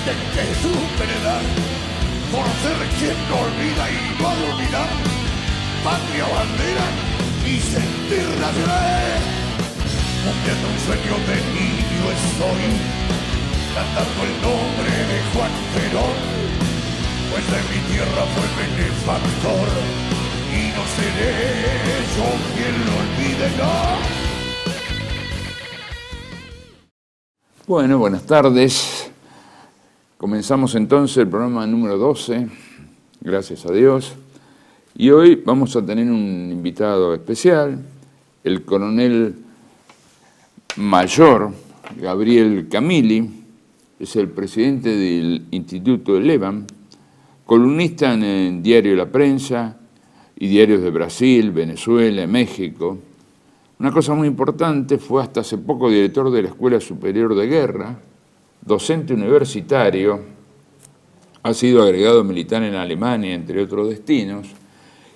de que su veredad, por ser quien no olvida y no ha de olvidar, patria, bandera y sentir nacional. Cumpliendo un sueño de niño estoy, cantando el nombre de Juan Perón, pues de mi tierra fue benefactor, y no seré yo quien lo olvide, no. Bueno, buenas tardes. Comenzamos entonces el programa número 12, gracias a Dios. Y hoy vamos a tener un invitado especial, el coronel mayor Gabriel Camilli, es el presidente del Instituto de Levan, columnista en el diario La Prensa y diarios de Brasil, Venezuela, México. Una cosa muy importante, fue hasta hace poco director de la Escuela Superior de Guerra, docente universitario, ha sido agregado militar en Alemania, entre otros destinos,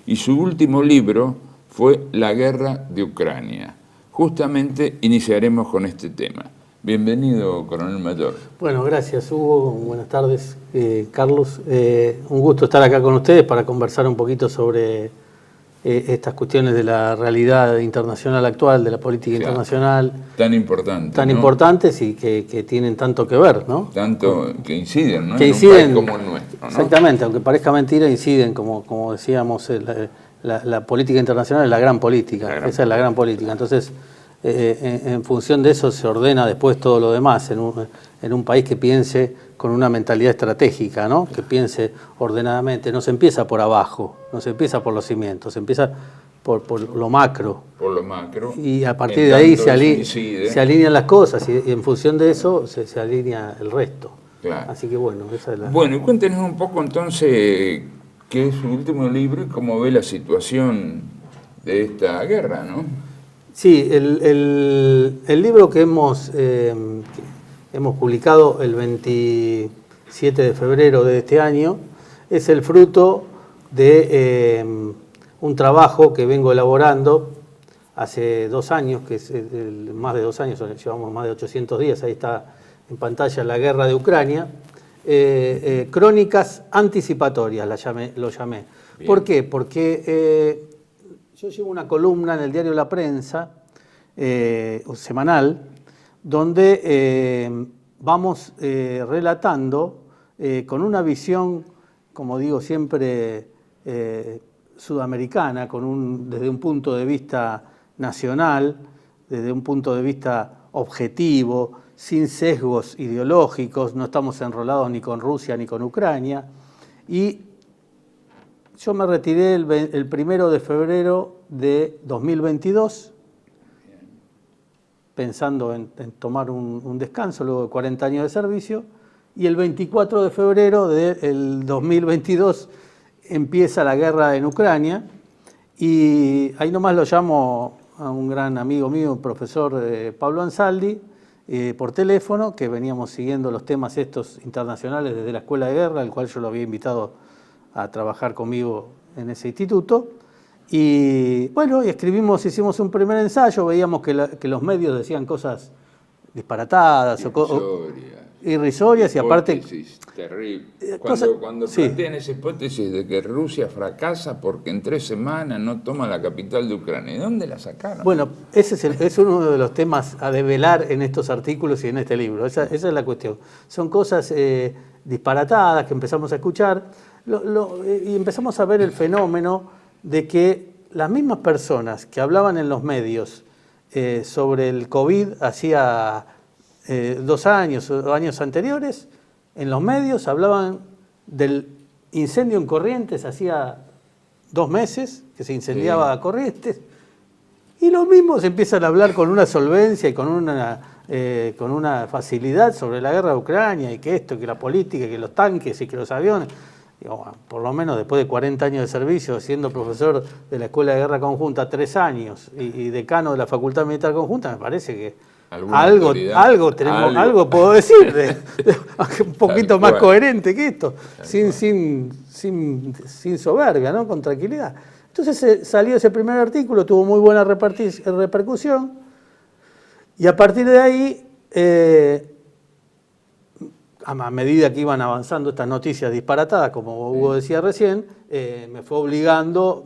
y su último libro fue La Guerra de Ucrania. Justamente iniciaremos con este tema. Bienvenido, coronel mayor. Bueno, gracias, Hugo. Buenas tardes, Carlos. Un gusto estar acá con ustedes para conversar un poquito sobre estas cuestiones de la realidad internacional actual, de la política internacional. Tan importante. Tan importantes y que tienen tanto que ver, ¿no? Tanto que inciden, ¿no? Que en inciden, un país como el nuestro, ¿no? Exactamente, aunque parezca mentira, inciden, como decíamos, la política internacional es la gran política. Esa es la gran política. Entonces, en función de eso se ordena después todo lo demás en un país que piense con una mentalidad estratégica, ¿no? Que piense ordenadamente. No se empieza por abajo, no se empieza por los cimientos, se empieza por lo macro. Por lo macro. Y a partir de ahí se alinean las cosas y en función de eso se alinea el resto. Claro. Así que bueno, esa es la... Bueno, y cuéntenos un poco entonces qué es su último libro y cómo ve la situación de esta guerra, ¿no? Sí, el libro que hemos publicado el 27 de febrero de este año es el fruto de un trabajo que vengo elaborando hace 2 años, que es más de 2 años, llevamos más de 800 días, ahí está en pantalla La Guerra de Ucrania, crónicas anticipatorias lo llamé. Bien. ¿Por qué? Porque yo llevo una columna en el diario La Prensa, semanal, donde vamos relatando con una visión, como digo siempre, sudamericana, desde un punto de vista nacional, desde un punto de vista objetivo, sin sesgos ideológicos, no estamos enrolados ni con Rusia ni con Ucrania. Y yo me retiré el 1 de febrero de 2022, pensando en tomar un descanso luego de 40 años de servicio, y el 24 de febrero del 2022 empieza la guerra en Ucrania, y ahí nomás lo llamo a un gran amigo mío, el profesor Pablo Ansaldi, por teléfono, que veníamos siguiendo los temas estos internacionales desde la Escuela de Guerra, al cual yo lo había invitado a trabajar conmigo en ese instituto. Y bueno, hicimos un primer ensayo, veíamos que los medios decían cosas disparatadas, irrisorias y aparte... Terrible. Cuando plantean esa hipótesis de que Rusia fracasa porque en 3 semanas no toma la capital de Ucrania, ¿de dónde la sacaron? Bueno, ese es uno de los temas a develar en estos artículos y en este libro. Esa es la cuestión. Son cosas disparatadas que empezamos a escuchar y empezamos a ver el fenómeno de que las mismas personas que hablaban en los medios sobre el COVID hacía 2 años o años anteriores, en los medios hablaban del incendio en Corrientes hacía 2 meses, que se incendiaba Corrientes, y los mismos empiezan a hablar con una solvencia y con una facilidad sobre la guerra de Ucrania y que esto, que la política, que los tanques y que los aviones. Por lo menos después de 40 años de servicio, siendo profesor de la Escuela de Guerra Conjunta 3 años y decano de la Facultad Militar Conjunta, me parece que algo puedo decir, un poquito más coherente que esto, sin soberbia, ¿no? Con tranquilidad. Entonces salió ese primer artículo, tuvo muy buena repercusión, y a partir de ahí a medida que iban avanzando estas noticias disparatadas, como Hugo decía recién, me fue obligando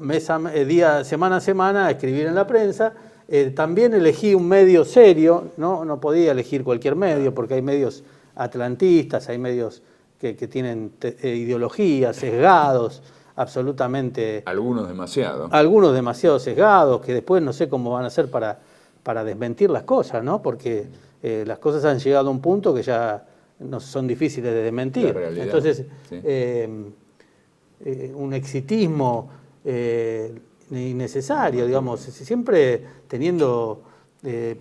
semana a semana a escribir en la prensa. También elegí un medio serio, no podía elegir cualquier medio, porque hay medios atlantistas, hay medios que tienen ideologías, sesgados, absolutamente... Algunos demasiado. Algunos demasiado sesgados, que después no sé cómo van a hacer para desmentir las cosas, ¿no? Porque las cosas han llegado a un punto que ya no son difíciles de desmentir. Entonces, sí. Un exitismo innecesario, digamos, siempre teniendo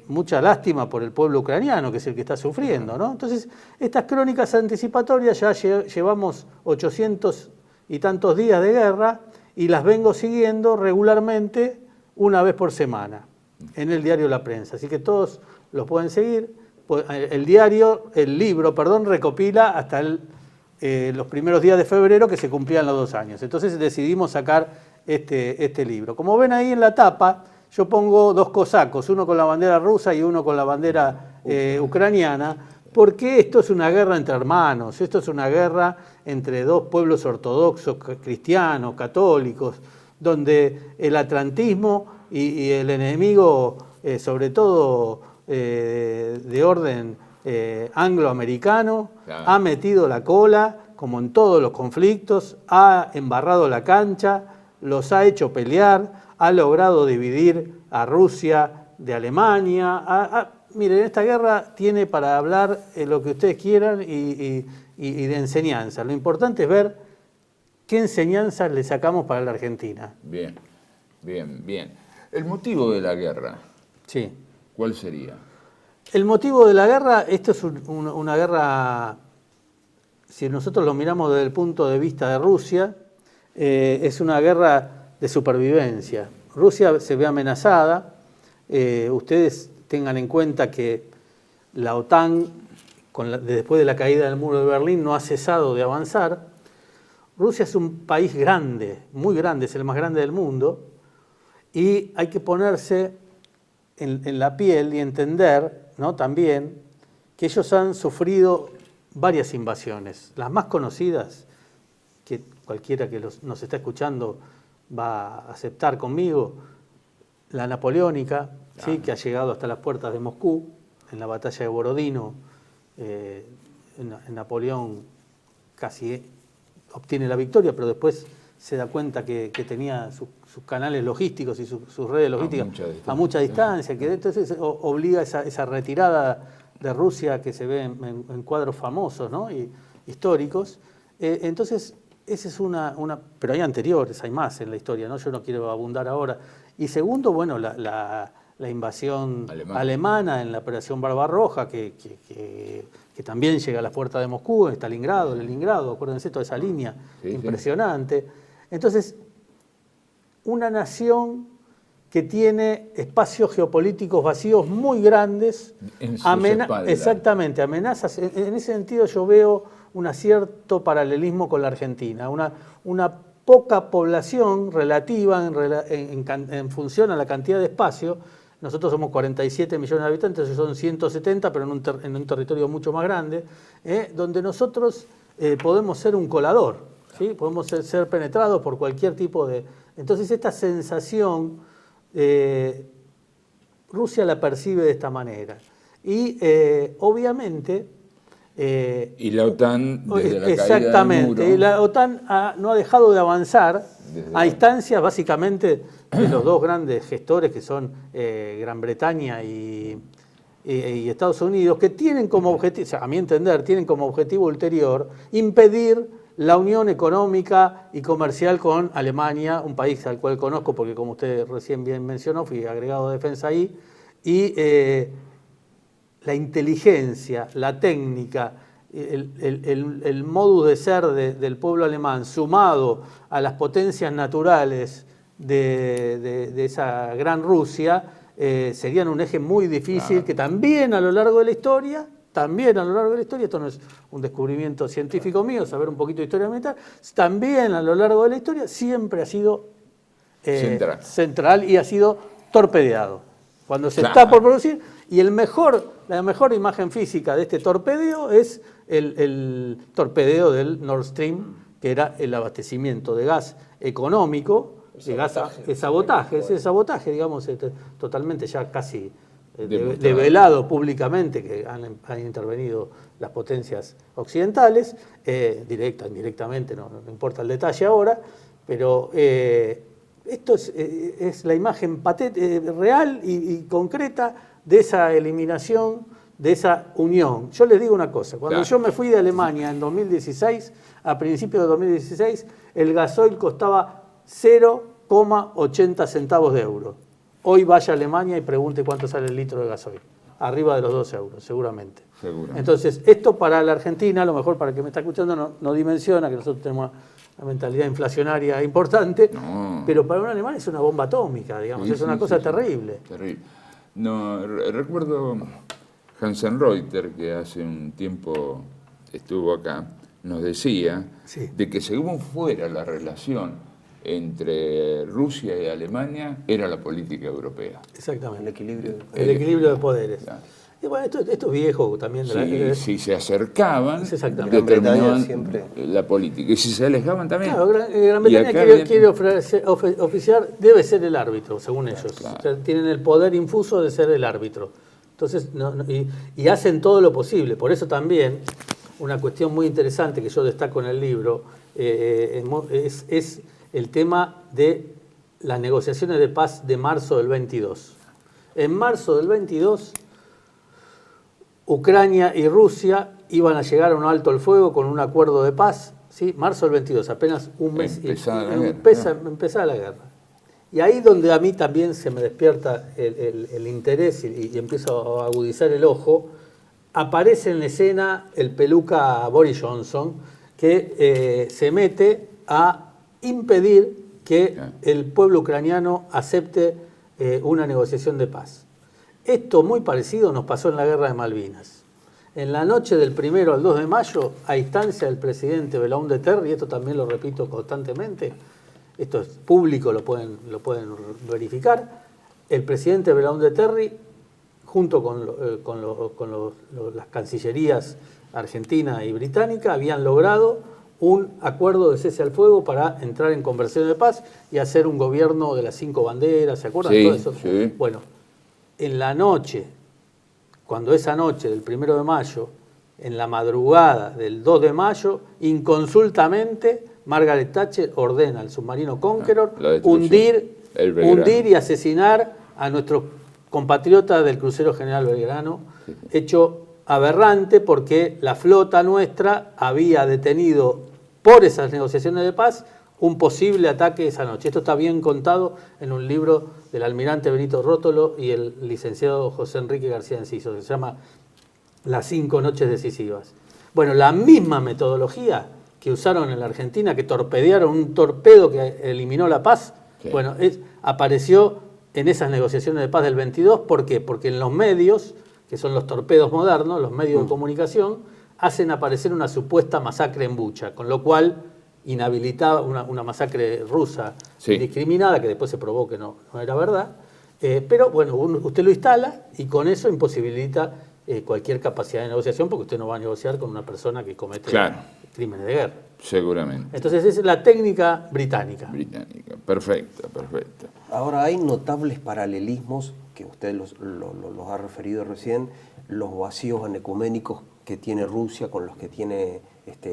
mucha lástima por el pueblo ucraniano, que es el que está sufriendo, ¿no? Entonces, estas crónicas anticipatorias ya llevamos 800 y tantos días de guerra y las vengo siguiendo regularmente una vez por semana en el diario La Prensa. Así que todos los pueden seguir. El libro, recopila hasta los primeros días de febrero, que se cumplían los 2 años. Entonces decidimos sacar este libro. Como ven ahí en la tapa, yo pongo 2 cosacos, uno con la bandera rusa y uno con la bandera ucraniana, porque esto es una guerra entre hermanos, esto es una guerra entre 2 pueblos ortodoxos, cristianos, católicos, donde el atlantismo y el enemigo, sobre todo de orden angloamericano, claro, ha metido la cola, como en todos los conflictos, ha embarrado la cancha, los ha hecho pelear, ha logrado dividir a Rusia de Alemania. Miren, esta guerra tiene para hablar lo que ustedes quieran y de enseñanza. Lo importante es ver qué enseñanzas le sacamos para la Argentina. Bien, bien, bien. El motivo de la guerra, sí, ¿cuál sería? El motivo de la guerra, esto es una guerra, si nosotros lo miramos desde el punto de vista de Rusia, es una guerra de supervivencia. Rusia se ve amenazada. Ustedes tengan en cuenta que la OTAN, después de la caída del muro de Berlín, no ha cesado de avanzar. Rusia es un país grande, muy grande, es el más grande del mundo, y hay que ponerse en la piel y entender, ¿no?, también que ellos han sufrido varias invasiones. Las más conocidas, que cualquiera que nos está escuchando va a aceptar conmigo, la napoleónica, ¿sí?, que ha llegado hasta las puertas de Moscú, en la batalla de Borodino. Napoleón casi obtiene la victoria, pero después se da cuenta que tenía sus canales logísticos y sus redes logísticas a mucha distancia, que entonces obliga esa retirada de Rusia que se ve en cuadros famosos, ¿no?, y históricos. Entonces, esa es una... Pero hay anteriores, hay más en la historia, ¿no? Yo no quiero abundar ahora. Y segundo, bueno, la invasión alemana en la Operación Barbarroja, que también llega a las puertas de Moscú, en Stalingrado, Leningrado, acuérdense toda esa línea impresionante. Sí. Entonces, una nación que tiene espacios geopolíticos vacíos muy grandes, exactamente, amenazas. En ese sentido yo veo un cierto paralelismo con la Argentina, una poca población relativa en función a la cantidad de espacio. Nosotros somos 47 millones de habitantes, ellos son 170, pero en un territorio mucho más grande, donde nosotros podemos ser un colador, ¿sí? Podemos ser penetrados por cualquier tipo de... Entonces esta sensación, Rusia la percibe de esta manera. Y obviamente... y la OTAN, desde la exactamente, caída del muro, y la OTAN no ha dejado de avanzar a instancias básicamente de los 2 grandes gestores, que son Gran Bretaña y Estados Unidos, que tienen como objetivo, o sea, a mi entender, tienen como objetivo ulterior impedir la unión económica y comercial con Alemania, un país al cual conozco porque, como usted recién bien mencionó, fui agregado de defensa ahí, y la inteligencia, la técnica, el modus de ser del pueblo alemán, sumado a las potencias naturales de esa gran Rusia, serían un eje muy difícil, que también a lo largo de la historia, esto no es un descubrimiento científico mío, saber un poquito de historia militar, también a lo largo de la historia siempre ha sido central y ha sido torpedeado. Cuando se está por producir, y el mejor la mejor imagen física de este torpedeo es el torpedeo del Nord Stream, que era el abastecimiento de gas económico, es sabotaje, digamos, totalmente ya casi develado públicamente, que han intervenido las potencias occidentales, directa, indirectamente, no importa el detalle ahora, pero esto es la imagen real y concreta de esa eliminación, de esa unión. Yo les digo una cosa, cuando yo me fui de Alemania en 2016, a principios de 2016, el gasoil costaba 0,80 centavos de euro. Hoy vaya a Alemania y pregunte cuánto sale el litro de gasoil. Arriba de los 2 euros, seguramente. Entonces, esto para la Argentina, a lo mejor para el que me está escuchando, no dimensiona que nosotros tenemos una mentalidad inflacionaria importante, pero para un alemán es una bomba atómica, digamos, es una cosa terrible. Terrible. No, recuerdo Hansen Reuter, que hace un tiempo estuvo acá, nos decía de que según fuera la relación entre Rusia y Alemania, era la política europea. Exactamente. El equilibrio de poderes. Claro. Y bueno, esto es viejo también. Si se acercaban, determinaban la política. Y si se alejaban también. Claro, Gran Bretaña quiere oficiar, debe ser el árbitro, según ellos. Claro. O sea, tienen el poder infuso de ser el árbitro. Entonces, y hacen todo lo posible. Por eso también, una cuestión muy interesante que yo destaco en el libro, es el tema de las negociaciones de paz de marzo del 22. En marzo del 22, Ucrania y Rusia iban a llegar a un alto el fuego con un acuerdo de paz, ¿sí? Marzo del 22, apenas un mes empezaba la guerra. Y ahí donde a mí también se me despierta el interés y empiezo a agudizar el ojo, aparece en la escena el peluca Boris Johnson, que se mete a impedir que el pueblo ucraniano acepte una negociación de paz. Esto muy parecido nos pasó en la Guerra de Malvinas. En la noche del 1 al 2 de mayo, a instancia del presidente Belaúnde Terry, y esto también lo repito constantemente, esto es público, lo pueden verificar, el presidente Belaúnde Terry, junto con las cancillerías argentina y británica, habían logrado un acuerdo de cese al fuego para entrar en conversaciones de paz y hacer un gobierno de las 5 banderas, ¿se acuerdan de todo eso? Sí. Bueno, en la noche, cuando esa noche del 1 de mayo, en la madrugada del 2 de mayo, inconsultamente, Margaret Thatcher ordena al submarino Conqueror hundir y asesinar a nuestros compatriotas del crucero General Belgrano, hecho aberrante porque la flota nuestra había detenido por esas negociaciones de paz un posible ataque esa noche. Esto está bien contado en un libro del almirante Benito Rótolo y el licenciado José Enrique García Enciso, que se llama Las 5 noches decisivas. Bueno, la misma metodología que usaron en la Argentina, que torpedearon un torpedo que eliminó la paz, bueno, apareció en esas negociaciones de paz del 22. ¿Por qué? Porque en los medios, que son los torpedos modernos, los medios de comunicación, hacen aparecer una supuesta masacre en Bucha, con lo cual inhabilitaba una masacre rusa indiscriminada, que después se probó que no era verdad, pero bueno, usted lo instala y con eso imposibilita cualquier capacidad de negociación, porque usted no va a negociar con una persona que comete crímenes de guerra. Seguramente. Entonces esa es la técnica británica. Perfecto. Ahora hay notables paralelismos, que usted los ha referido recién, los vacíos anecuménicos que tiene Rusia con los que tiene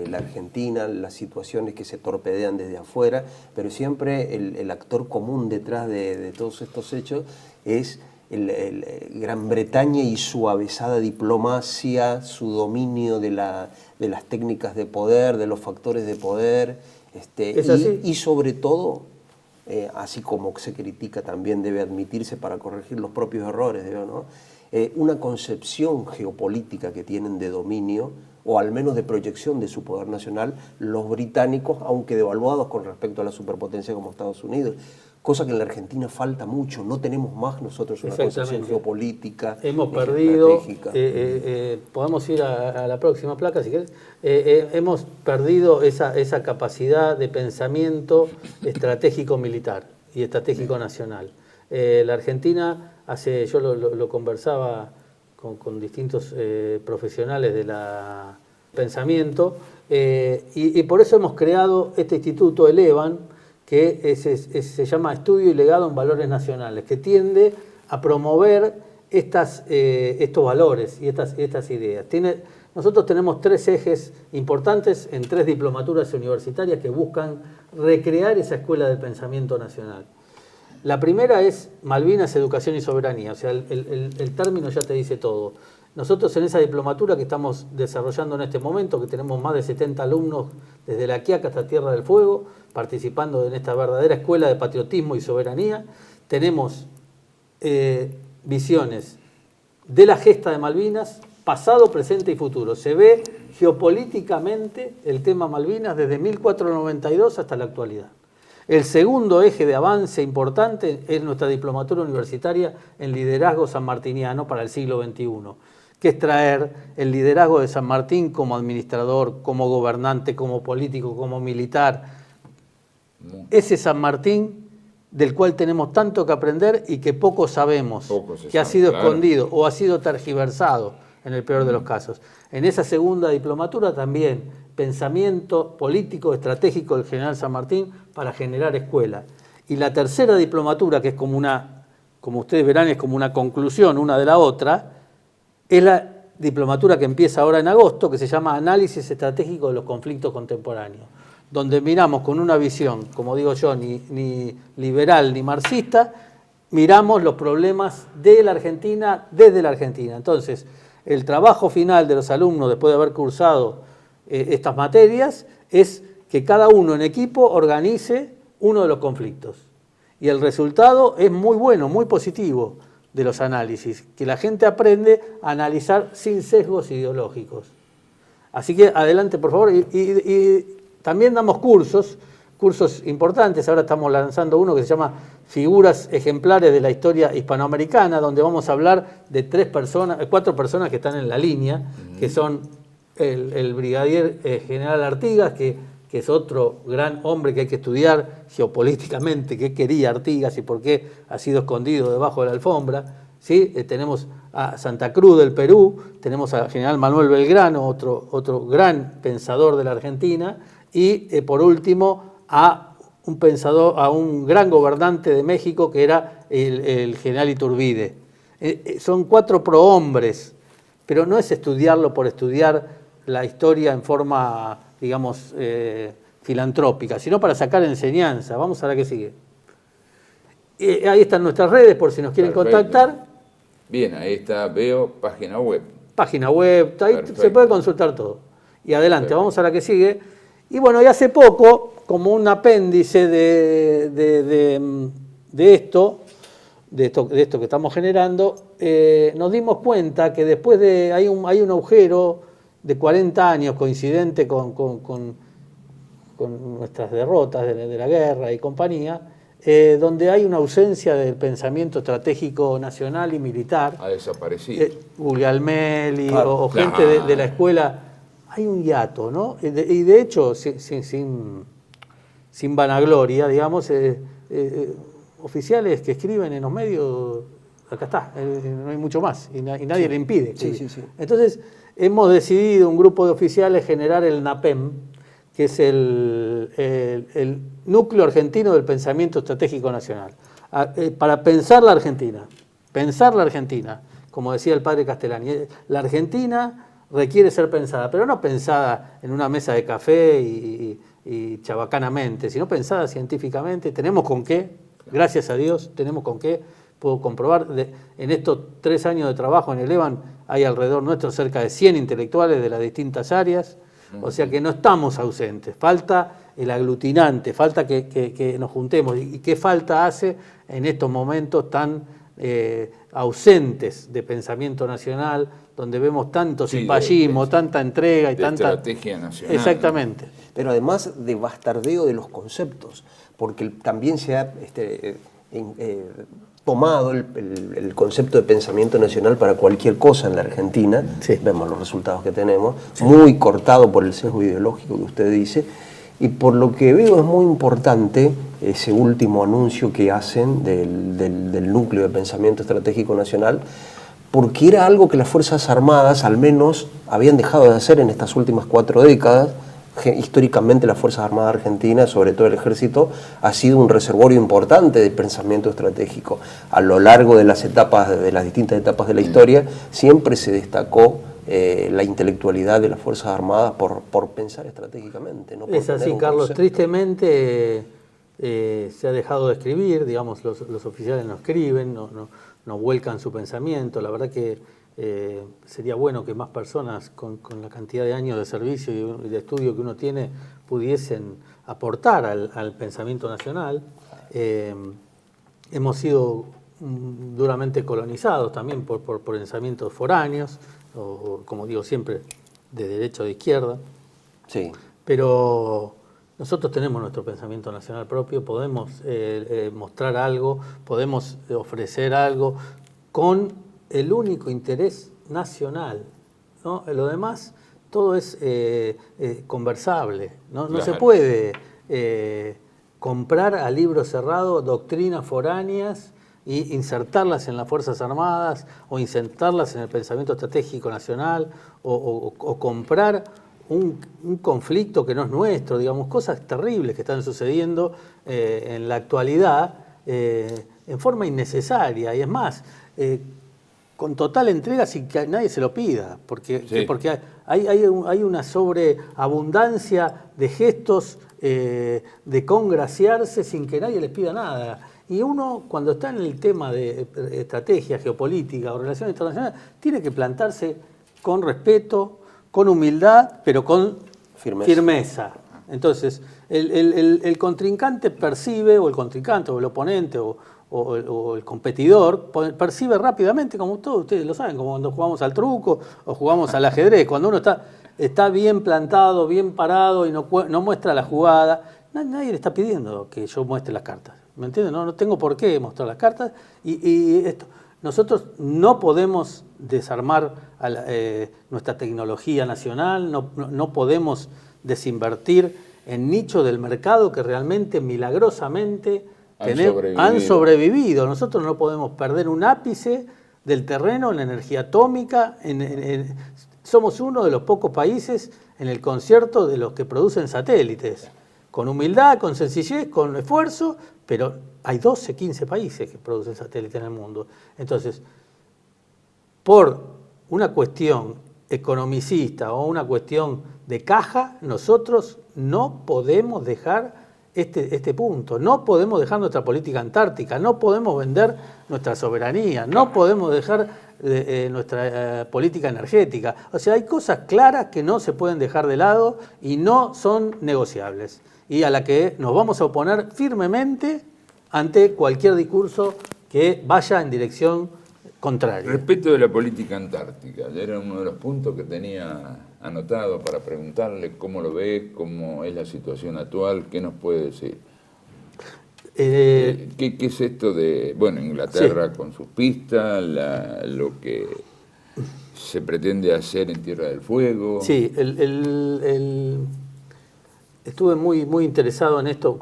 la Argentina, las situaciones que se torpedean desde afuera, pero siempre el actor común detrás de todos estos hechos es Gran Bretaña y su avesada diplomacia, su dominio de las técnicas de poder, de los factores de poder, y sobre todo, así como se critica, también debe admitirse para corregir los propios errores, ¿no? Una concepción geopolítica que tienen de dominio, o al menos de proyección de su poder nacional, los británicos, aunque devaluados con respecto a la superpotencia como Estados Unidos. Cosa que en la Argentina falta mucho, no tenemos más nosotros una concepción geopolítica. Hemos perdido, podemos ir a la próxima placa si querés, hemos perdido esa capacidad de pensamiento estratégico militar y estratégico nacional. La Argentina, yo lo conversaba con distintos profesionales de la pensamiento, y por eso hemos creado este instituto, el EVAN, que se llama Estudio y Legado en Valores Nacionales, que tiende a promover estos valores y estas ideas. Nosotros tenemos 3 ejes importantes en 3 diplomaturas universitarias que buscan recrear esa escuela del pensamiento nacional. La primera es Malvinas, Educación y Soberanía, o sea, el término ya te dice todo. Nosotros en esa diplomatura que estamos desarrollando en este momento, que tenemos más de 70 alumnos desde La Quiaca hasta Tierra del Fuego, participando en esta verdadera escuela de patriotismo y soberanía, tenemos visiones de la gesta de Malvinas, pasado, presente y futuro. Se ve geopolíticamente el tema Malvinas desde 1492 hasta la actualidad. El segundo eje de avance importante es nuestra diplomatura universitaria en liderazgo sanmartiniano para el siglo XXI, que es traer el liderazgo de San Martín como administrador, como gobernante, como político, como militar. Ese San Martín del cual tenemos tanto que aprender y que poco sabemos, que ha sido escondido o ha sido tergiversado en el peor de los casos. En esa segunda diplomatura también pensamiento político estratégico del general San Martín para generar escuela. Y la tercera diplomatura, que es como ustedes verán, es como una conclusión una de la otra, es la diplomatura que empieza ahora en agosto, que se llama Análisis Estratégico de los Conflictos Contemporáneos, donde miramos con una visión, como digo yo, ni liberal ni marxista, miramos los problemas de la Argentina desde la Argentina. Entonces, el trabajo final de los alumnos, después de haber cursado estas materias, es que cada uno en equipo organice uno de los conflictos. Y el resultado es muy bueno, muy positivo de los análisis, que la gente aprende a analizar sin sesgos ideológicos. Así que adelante, por favor. Y también damos cursos importantes. Ahora estamos lanzando uno que se llama Figuras Ejemplares de la Historia Hispanoamericana, donde vamos a hablar de 4 personas que están en la línea, que son el brigadier general Artigas, que es otro gran hombre que hay que estudiar geopolíticamente, qué quería Artigas y por qué ha sido escondido debajo de la alfombra. ¿Sí? Tenemos a Santa Cruz del Perú, tenemos al general Manuel Belgrano, otro gran pensador de la Argentina, y por último a un gran gobernante de México que era el general Iturbide. Son 4 prohombres, pero no es estudiarlo por estudiar la historia en forma, digamos, filantrópica, sino para sacar enseñanza. Vamos a la que sigue. Ahí están nuestras redes por si nos quieren contactar. Bien, ahí está, veo página web. Página web, ahí se puede consultar todo. Y adelante, vamos a la que sigue. Y bueno, y hace poco, como un apéndice de esto que estamos generando, nos dimos cuenta que después hay un agujero de 40 años coincidente con nuestras derrotas de la guerra y compañía, donde hay una ausencia del pensamiento estratégico nacional y militar. Ha desaparecido. Guglielmelli o gente de la escuela. Hay un hiato, ¿no? Y de hecho, sin vanagloria, digamos, oficiales que escriben en los medios, acá está, no hay mucho más, y nadie le impide. Sí. Entonces, hemos decidido, un grupo de oficiales, generar el NAPEM, que es el núcleo argentino del pensamiento estratégico nacional, para pensar la Argentina, como decía el padre Castellani. La Argentina requiere ser pensada, pero no pensada en una mesa de café y chabacanamente, sino pensada científicamente. Tenemos con qué, gracias a Dios, tenemos con qué. Puedo comprobar, en estos 3 años de trabajo en el EVAN hay alrededor nuestro cerca de 100 intelectuales de las distintas áreas, o sea que no estamos ausentes, falta el aglutinante, falta que nos juntemos. ¿Y qué falta hace en estos momentos tan ausentes de pensamiento nacional, donde vemos tanto simpallismo, tanta entrega y tanta estrategia nacional? Exactamente. Pero además de bastardeo de los conceptos, porque también se ha tomado el concepto de pensamiento nacional para cualquier cosa en la Argentina. Sí. Vemos los resultados que tenemos, muy cortado por el sesgo ideológico que usted dice, y por lo que veo es muy importante ese último anuncio que hacen del núcleo de pensamiento estratégico nacional, porque era algo que las Fuerzas Armadas al menos habían dejado de hacer en estas últimas 4 décadas. Históricamente las Fuerzas Armadas Argentinas, sobre todo el Ejército, ha sido un reservorio importante de pensamiento estratégico. A lo largo de las distintas etapas de la historia, siempre se destacó la intelectualidad de las Fuerzas Armadas por pensar estratégicamente. ¿No? Por Es así, Carlos. Tristemente se ha dejado de escribir, digamos, los oficiales no escriben, no vuelcan su pensamiento. La verdad que sería bueno que más personas con la cantidad de años de servicio y de estudio que uno tiene pudiesen aportar al pensamiento nacional. Hemos sido duramente colonizados también por pensamientos foráneos, o como digo siempre, de derecha o de izquierda. Sí. Pero nosotros tenemos nuestro pensamiento nacional propio, podemos mostrar algo, podemos ofrecer algo con el único interés nacional, ¿no? Lo demás, todo es conversable, ¿no? No se puede comprar a libro cerrado doctrinas foráneas y insertarlas en las Fuerzas Armadas o insertarlas en el pensamiento estratégico nacional o comprar un conflicto que no es nuestro, digamos, cosas terribles que están sucediendo en la actualidad en forma innecesaria. Y es más, con total entrega sin que nadie se lo pida, porque hay una sobreabundancia de gestos de congraciarse sin que nadie les pida nada. Y uno, cuando está en el tema de estrategia geopolítica o relaciones internacionales, tiene que plantarse con respeto, con humildad, pero con firmeza. Entonces, el contrincante percibe, o el contrincante, o el oponente, o el competidor, percibe rápidamente, como todos ustedes lo saben, como cuando jugamos al truco o jugamos al ajedrez, cuando uno está bien plantado, bien parado y no muestra la jugada, nadie le está pidiendo que yo muestre las cartas, ¿me entienden? No tengo por qué mostrar las cartas y esto. Nosotros no podemos desarmar nuestra tecnología nacional, no podemos desinvertir en nichos del mercado que realmente milagrosamente han sobrevivido. Nosotros no podemos perder un ápice del terreno en la energía atómica. Somos uno de los pocos países en el concierto de los que producen satélites. Con humildad, con sencillez, con esfuerzo, pero hay 12, 15 países que producen satélites en el mundo. Entonces, por una cuestión economicista o una cuestión de caja, nosotros no podemos dejar este punto. No podemos dejar nuestra política antártica, no podemos vender nuestra soberanía, no podemos dejar nuestra política energética. O sea, hay cosas claras que no se pueden dejar de lado y no son negociables, y a la que nos vamos a oponer firmemente ante cualquier discurso que vaya en dirección contraria. Respecto de la política antártica, era uno de los puntos que tenía anotado para preguntarle cómo lo ve, cómo es la situación actual, qué nos puede decir. ¿Qué es esto de, Inglaterra con sus pistas, lo que se pretende hacer en Tierra del Fuego? Sí, estuve muy interesado en esto,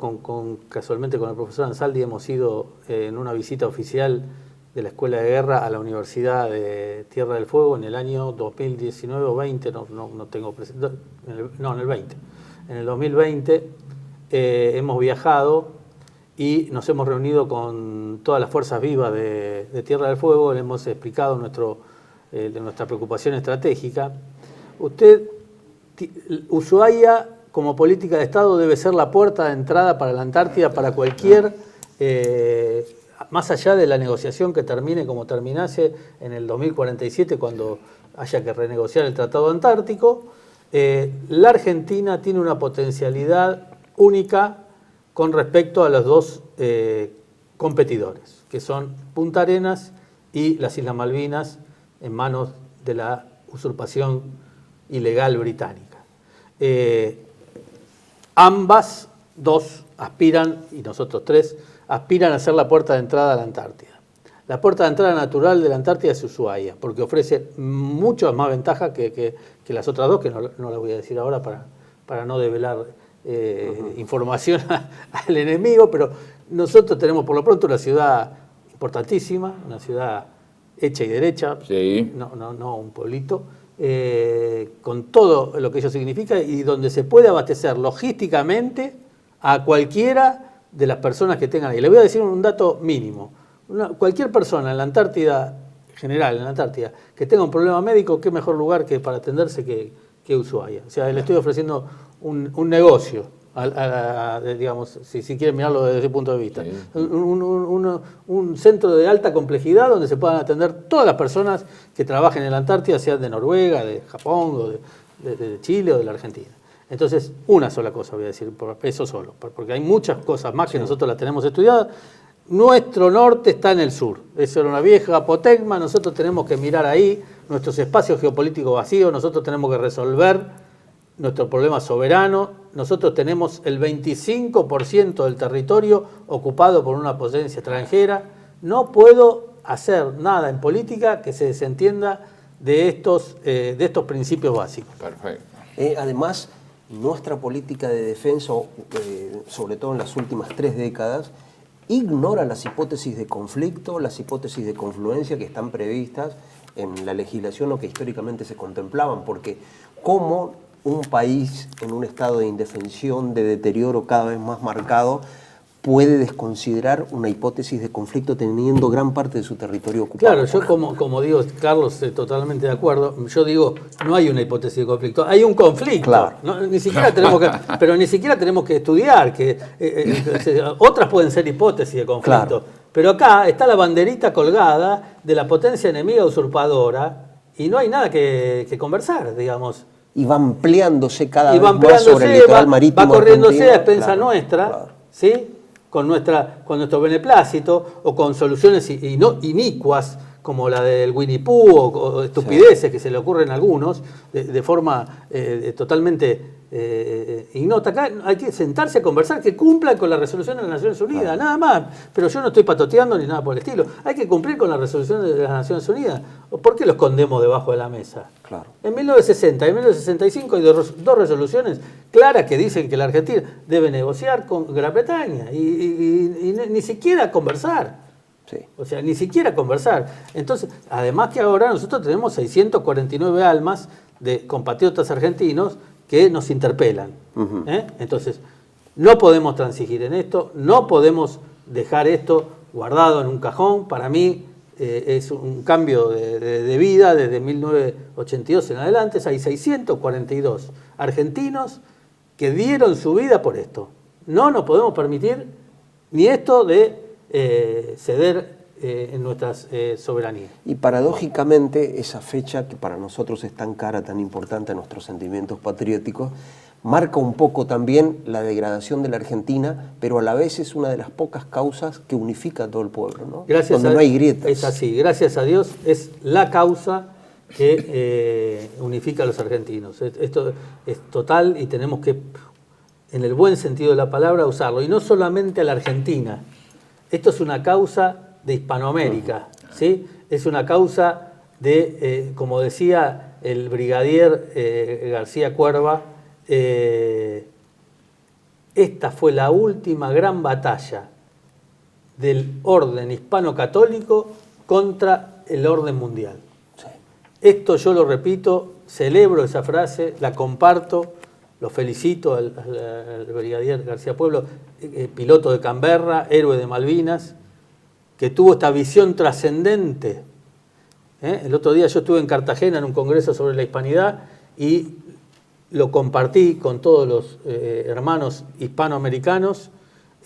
casualmente con el profesor Ansaldi hemos ido en una visita oficial de la Escuela de Guerra a la Universidad de Tierra del Fuego en el año 2019 o 20, no tengo presente, en el 20. En el 2020 hemos viajado y nos hemos reunido con todas las fuerzas vivas de Tierra del Fuego, le hemos explicado nuestra preocupación estratégica. Ushuaia, como política de Estado, debe ser la puerta de entrada para la Antártida, para cualquier... más allá de la negociación que termine como terminase en el 2047, cuando haya que renegociar el Tratado Antártico, la Argentina tiene una potencialidad única con respecto a los dos competidores, que son Punta Arenas y las Islas Malvinas, en manos de la usurpación ilegal británica. Ambas dos aspiran, y nosotros tres, aspiran a ser la puerta de entrada a la Antártida. La puerta de entrada natural de la Antártida es Ushuaia, porque ofrece muchas más ventajas que las otras dos, que no las voy a decir ahora para no develar información al enemigo, pero nosotros tenemos por lo pronto una ciudad importantísima, una ciudad hecha y derecha, Sí. no un pueblito, con todo lo que ello significa y donde se puede abastecer logísticamente a cualquiera de las personas que tengan ahí. Le voy a decir un dato mínimo. Cualquier persona en la Antártida, general en la Antártida, que tenga un problema médico, qué mejor lugar que para atenderse que Ushuaia. O sea, le estoy ofreciendo un negocio, digamos, si quieren mirarlo desde ese punto de vista. Sí. Un centro de alta complejidad donde se puedan atender todas las personas que trabajen en la Antártida, sean de Noruega, de Japón, o de Chile o de la Argentina. Entonces, una sola cosa voy a decir, por eso solo, porque hay muchas cosas más que nosotros las tenemos estudiadas. Nuestro norte está en el sur, eso era una vieja apotegma, nosotros tenemos que mirar ahí nuestros espacios geopolíticos vacíos, nosotros tenemos que resolver nuestro problema soberano, nosotros tenemos el 25% del territorio ocupado por una potencia extranjera, no puedo hacer nada en política que se desentienda de estos principios básicos. Perfecto. Además, nuestra política de defensa, sobre todo en las últimas 3 décadas, ignora las hipótesis de conflicto, las hipótesis de confluencia que están previstas en la legislación o que históricamente se contemplaban, porque como un país en un estado de indefensión, de deterioro cada vez más marcado, puede desconsiderar una hipótesis de conflicto teniendo gran parte de su territorio ocupado. Claro, yo como digo, Carlos, totalmente de acuerdo, yo digo, no hay una hipótesis de conflicto, hay un conflicto. Claro. ¿No? Ni siquiera tenemos que estudiar, que otras pueden ser hipótesis de conflicto. Claro. Pero acá está la banderita colgada de la potencia enemiga usurpadora y no hay nada que conversar, digamos. Y va ampliándose cada Y vez va más sobre el litoral marítimo va corriéndose argentino. a expensa Claro, nuestra, claro. ¿sí? Con nuestro beneplácito o con soluciones inicuas como la del Winnie Pooh o estupideces que se le ocurren a algunos de forma totalmente ignota. Acá hay que sentarse a conversar, que cumplan con la resolución de las Naciones Unidas, Claro. nada más. Pero yo no estoy patoteando ni nada por el estilo. Hay que cumplir con la resolución de las Naciones Unidas. ¿Por qué los escondemos debajo de la mesa? Claro. En 1960 y en 1965 hay dos resoluciones claras que dicen que la Argentina debe negociar con Gran Bretaña y ni siquiera conversar. Sí. O sea, ni siquiera conversar. Entonces, además que ahora nosotros tenemos 649 almas de compatriotas argentinos que nos interpelan. Ujú. Entonces, no podemos transigir en esto, no podemos dejar esto guardado en un cajón. Para mí es un cambio de vida desde 1982 en adelante. Hay 642 argentinos que dieron su vida por esto. No nos podemos permitir ni esto de ceder en nuestras soberanías. Y paradójicamente esa fecha que para nosotros es tan cara, tan importante a nuestros sentimientos patrióticos, marca un poco también la degradación de la Argentina, pero a la vez es una de las pocas causas que unifica a todo el pueblo, ¿no? Donde no hay grietas. Es así, gracias a Dios es la causa que unifica a los argentinos. Esto es total y tenemos que, en el buen sentido de la palabra, usarlo. Y no solamente a la Argentina. Esto es una causa de Hispanoamérica, ¿sí? Es una causa de, como decía el brigadier García Cuerva, esta fue la última gran batalla del orden hispano-católico contra el orden mundial. Sí. Esto yo lo repito, celebro esa frase, la comparto, lo felicito al brigadier García Pueblo, piloto de Canberra, héroe de Malvinas, que tuvo esta visión trascendente. El otro día yo estuve en Cartagena en un congreso sobre la hispanidad y lo compartí con todos los hermanos hispanoamericanos,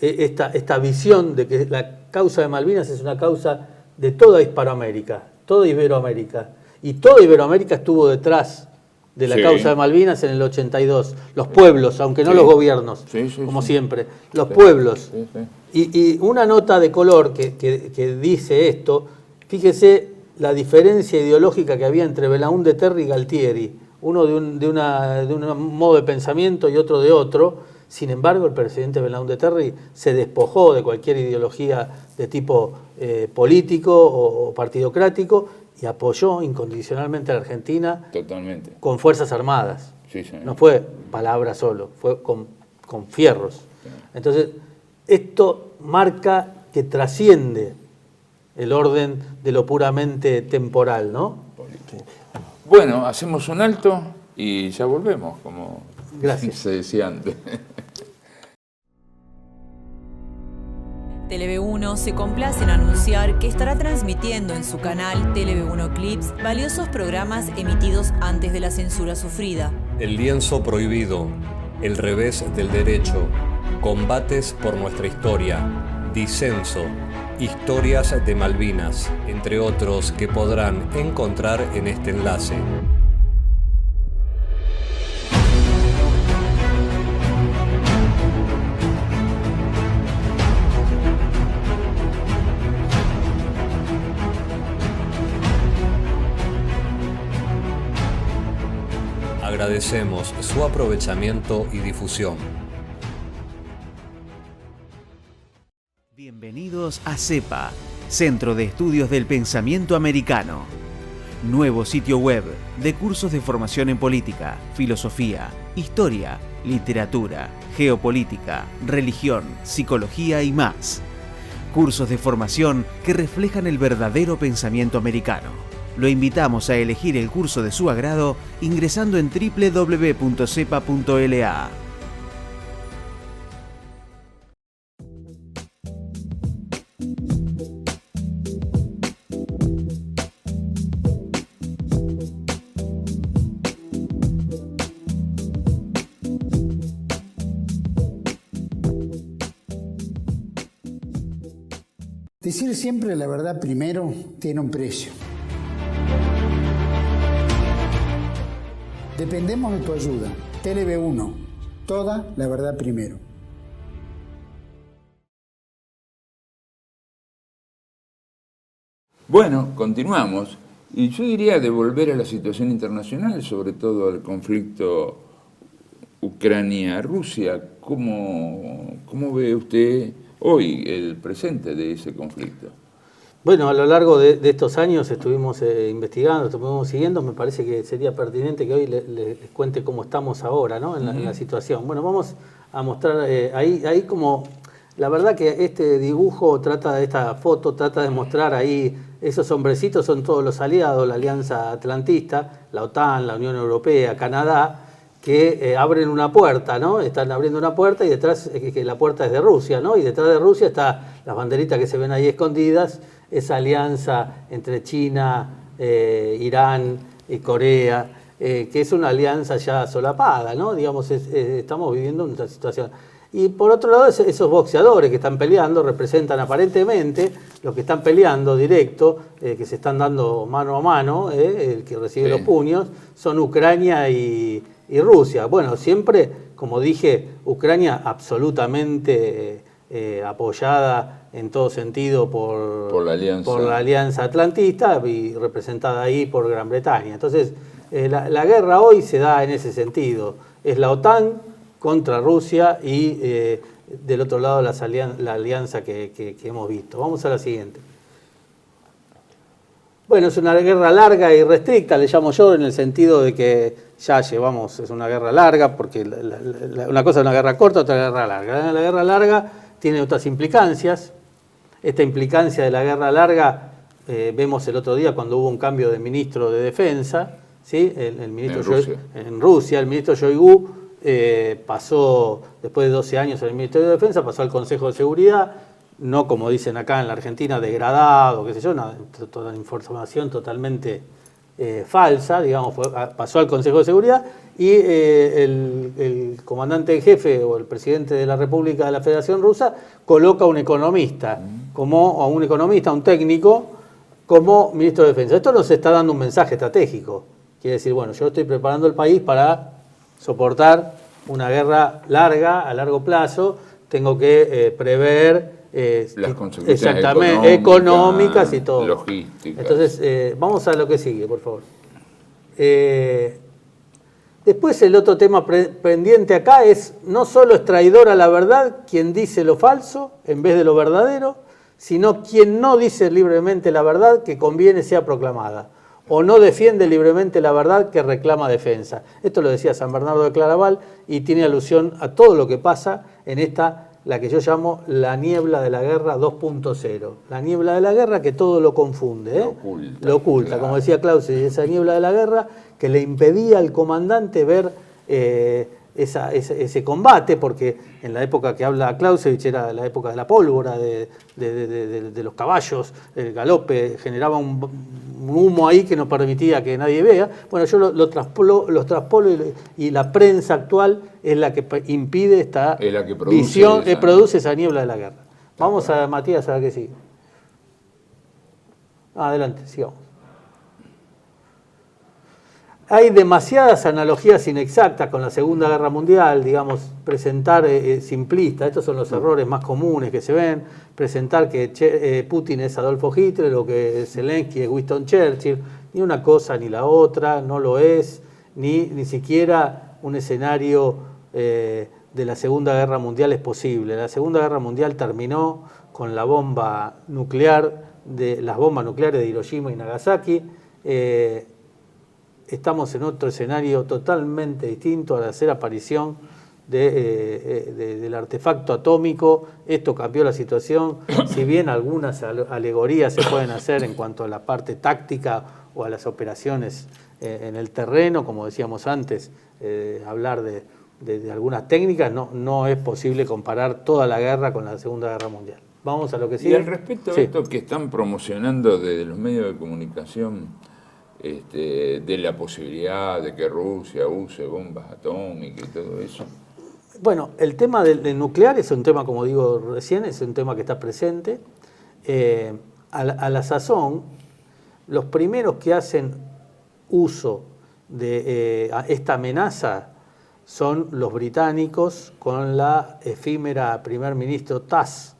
esta visión de que la causa de Malvinas es una causa de toda Hispanoamérica, toda Iberoamérica. Y toda Iberoamérica estuvo detrás de la causa de Malvinas en el 82. Los pueblos, aunque no los gobiernos, como siempre. Los pueblos. Sí, sí. Y una nota de color que dice esto, fíjese la diferencia ideológica que había entre Belaúnde Terry y Galtieri, uno de un modo de pensamiento y otro de otro. Sin embargo, el presidente Belaúnde Terry se despojó de cualquier ideología de tipo político o partidocrático y apoyó incondicionalmente a la Argentina. Totalmente. Con fuerzas armadas. Sí, señor. No fue palabra solo, fue con fierros. Entonces, esto marca que trasciende el orden de lo puramente temporal, ¿no? Bueno, hacemos un alto y ya volvemos, como Gracias. se decía antes. TLV1 se complace en anunciar que estará transmitiendo en su canal TLV1 Clips valiosos programas emitidos antes de la censura sufrida. El lienzo prohibido, el revés del derecho, combates por nuestra historia, disenso, historias de Malvinas, entre otros que podrán encontrar en este enlace. Agradecemos su aprovechamiento y difusión. Bienvenidos a CEPA, Centro de Estudios del Pensamiento Americano. Nuevo sitio web de cursos de formación en política, filosofía, historia, literatura, geopolítica, religión, psicología y más. Cursos de formación que reflejan el verdadero pensamiento americano. Lo invitamos a elegir el curso de su agrado ingresando en www.cepa.la. Decir siempre la verdad primero tiene un precio. Dependemos de tu ayuda. TLV1, toda la verdad primero. Bueno, continuamos. Y yo diría de volver a la situación internacional, sobre todo al conflicto Ucrania-Rusia. ¿Cómo ve usted hoy el presente de ese conflicto? Bueno, a lo largo de estos años estuvimos investigando, estuvimos siguiendo. Me parece que sería pertinente que hoy les cuente cómo estamos ahora, ¿no? en la situación. Bueno, vamos a mostrar ahí como... La verdad que este dibujo esta foto trata de mostrar ahí, esos hombrecitos son todos los aliados, la Alianza Atlantista, la OTAN, la Unión Europea, Canadá, que abren una puerta, ¿no? Están abriendo una puerta y detrás, que la puerta es de Rusia, ¿no? Y detrás de Rusia está las banderitas que se ven ahí escondidas, esa alianza entre China, Irán y Corea, que es una alianza ya solapada, ¿no? Digamos, estamos viviendo una situación. Y por otro lado, esos boxeadores que están peleando representan aparentemente los que están peleando directo, que se están dando mano a mano, el que recibe los puños, son Ucrania y Rusia. Bueno, siempre, como dije, Ucrania absolutamente apoyada en todo sentido por la Alianza Atlantista y representada ahí por Gran Bretaña. Entonces, la guerra hoy se da en ese sentido. Es la OTAN contra Rusia y del otro lado la alianza que hemos visto. Vamos a la siguiente. Bueno, es una guerra larga y restricta, le llamo yo, en el sentido de que ya llevamos, es una guerra larga, porque una cosa es una guerra corta, otra guerra larga. La guerra larga tiene otras implicancias. Esta implicancia de la guerra larga vemos el otro día cuando hubo un cambio de ministro de Defensa, ¿sí? el ministro en Rusia, el ministro Shoigu pasó, después de 12 años en el Ministerio de Defensa, pasó al Consejo de Seguridad, no como dicen acá en la Argentina, degradado, qué sé yo, toda información totalmente falsa, digamos, pasó al Consejo de Seguridad y el comandante en jefe o el presidente de la República de la Federación Rusa coloca a un economista, un técnico, como ministro de Defensa. Esto nos está dando un mensaje estratégico. Quiere decir, bueno, yo estoy preparando el país para soportar una guerra larga, a largo plazo, tengo que prever las consecuencias económicas y todo. Logísticas. Entonces, vamos a lo que sigue, por favor. Después el otro tema pendiente acá es, no solo es traidor a la verdad quien dice lo falso en vez de lo verdadero, sino quien no dice libremente la verdad que conviene sea proclamada, o no defiende libremente la verdad que reclama defensa. Esto lo decía San Bernardo de Claraval y tiene alusión a todo lo que pasa en esta la que yo llamo la niebla de la guerra 2.0. La niebla de la guerra que todo lo confunde, lo oculta, claro. como decía Clausewitz, esa niebla de la guerra que le impedía al comandante ver ese combate, porque en la época que habla Clausewitz era la época de la pólvora, de los caballos, el galope generaba un humo ahí que no permitía que nadie vea. Bueno, yo los traspolo y la prensa actual es la que impide esta Es la que produce visión, esa, produce esa niebla de la guerra. Vamos a Matías a ver qué sigue. Adelante, sigamos. Hay demasiadas analogías inexactas con la Segunda Guerra Mundial, digamos, presentar simplista, estos son los errores más comunes que se ven, presentar que Putin es Adolfo Hitler o que Zelensky es Winston Churchill, ni una cosa ni la otra, no lo es, ni siquiera un escenario de la Segunda Guerra Mundial es posible. La Segunda Guerra Mundial terminó con la bomba nuclear, las bombas nucleares de Hiroshima y Nagasaki. Estamos en otro escenario totalmente distinto al hacer aparición del artefacto atómico. Esto cambió la situación, si bien algunas alegorías se pueden hacer en cuanto a la parte táctica o a las operaciones en el terreno, como decíamos antes, hablar de algunas técnicas, no es posible comparar toda la guerra con la Segunda Guerra Mundial. Vamos a lo que sigue. Y al respecto de esto que están promocionando desde los medios de comunicación, de la posibilidad de que Rusia use bombas atómicas y todo eso. Bueno, el tema del nuclear es un tema, como digo recién, es un tema que está presente. A la sazón, los primeros que hacen uso de esta amenaza son los británicos con la efímera primer ministro Tass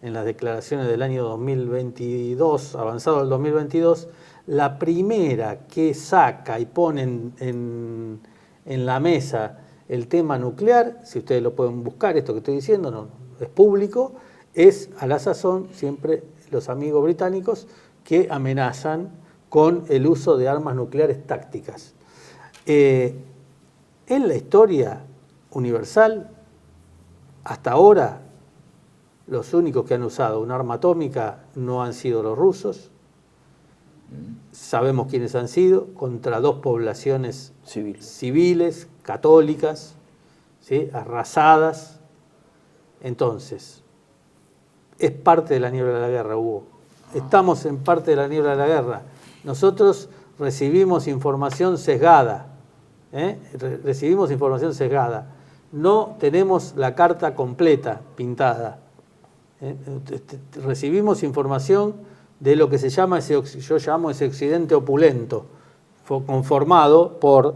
en las declaraciones del año 2022, avanzado el 2022. La primera que saca y pone en la mesa el tema nuclear, si ustedes lo pueden buscar, esto que estoy diciendo no es público, es a la sazón siempre los amigos británicos que amenazan con el uso de armas nucleares tácticas. En la historia universal, hasta ahora, los únicos que han usado un arma atómica no han sido los rusos. Sabemos quiénes han sido, contra dos poblaciones civiles católicas, ¿sí? Arrasadas. Entonces, es parte de la niebla de la guerra, Hugo. Estamos en parte de la niebla de la guerra. Nosotros recibimos información sesgada. Recibimos información sesgada. No tenemos la carta completa pintada. Recibimos información de lo que se llama yo llamo ese occidente opulento, conformado por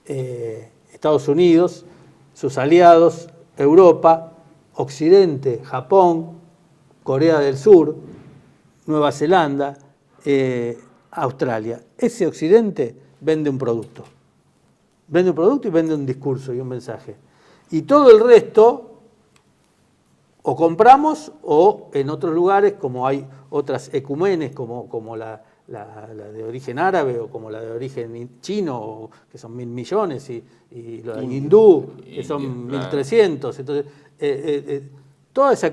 Estados Unidos, sus aliados, Europa, Occidente, Japón, Corea del Sur, Nueva Zelanda, Australia. Ese Occidente vende un producto. Vende un producto y vende un discurso y un mensaje. Y todo el resto o compramos o en otros lugares, como hay otras ecumenes, como la de origen árabe o como la de origen chino, que son 1.000 millones, y la hindú, que son 1.300. Entonces, todas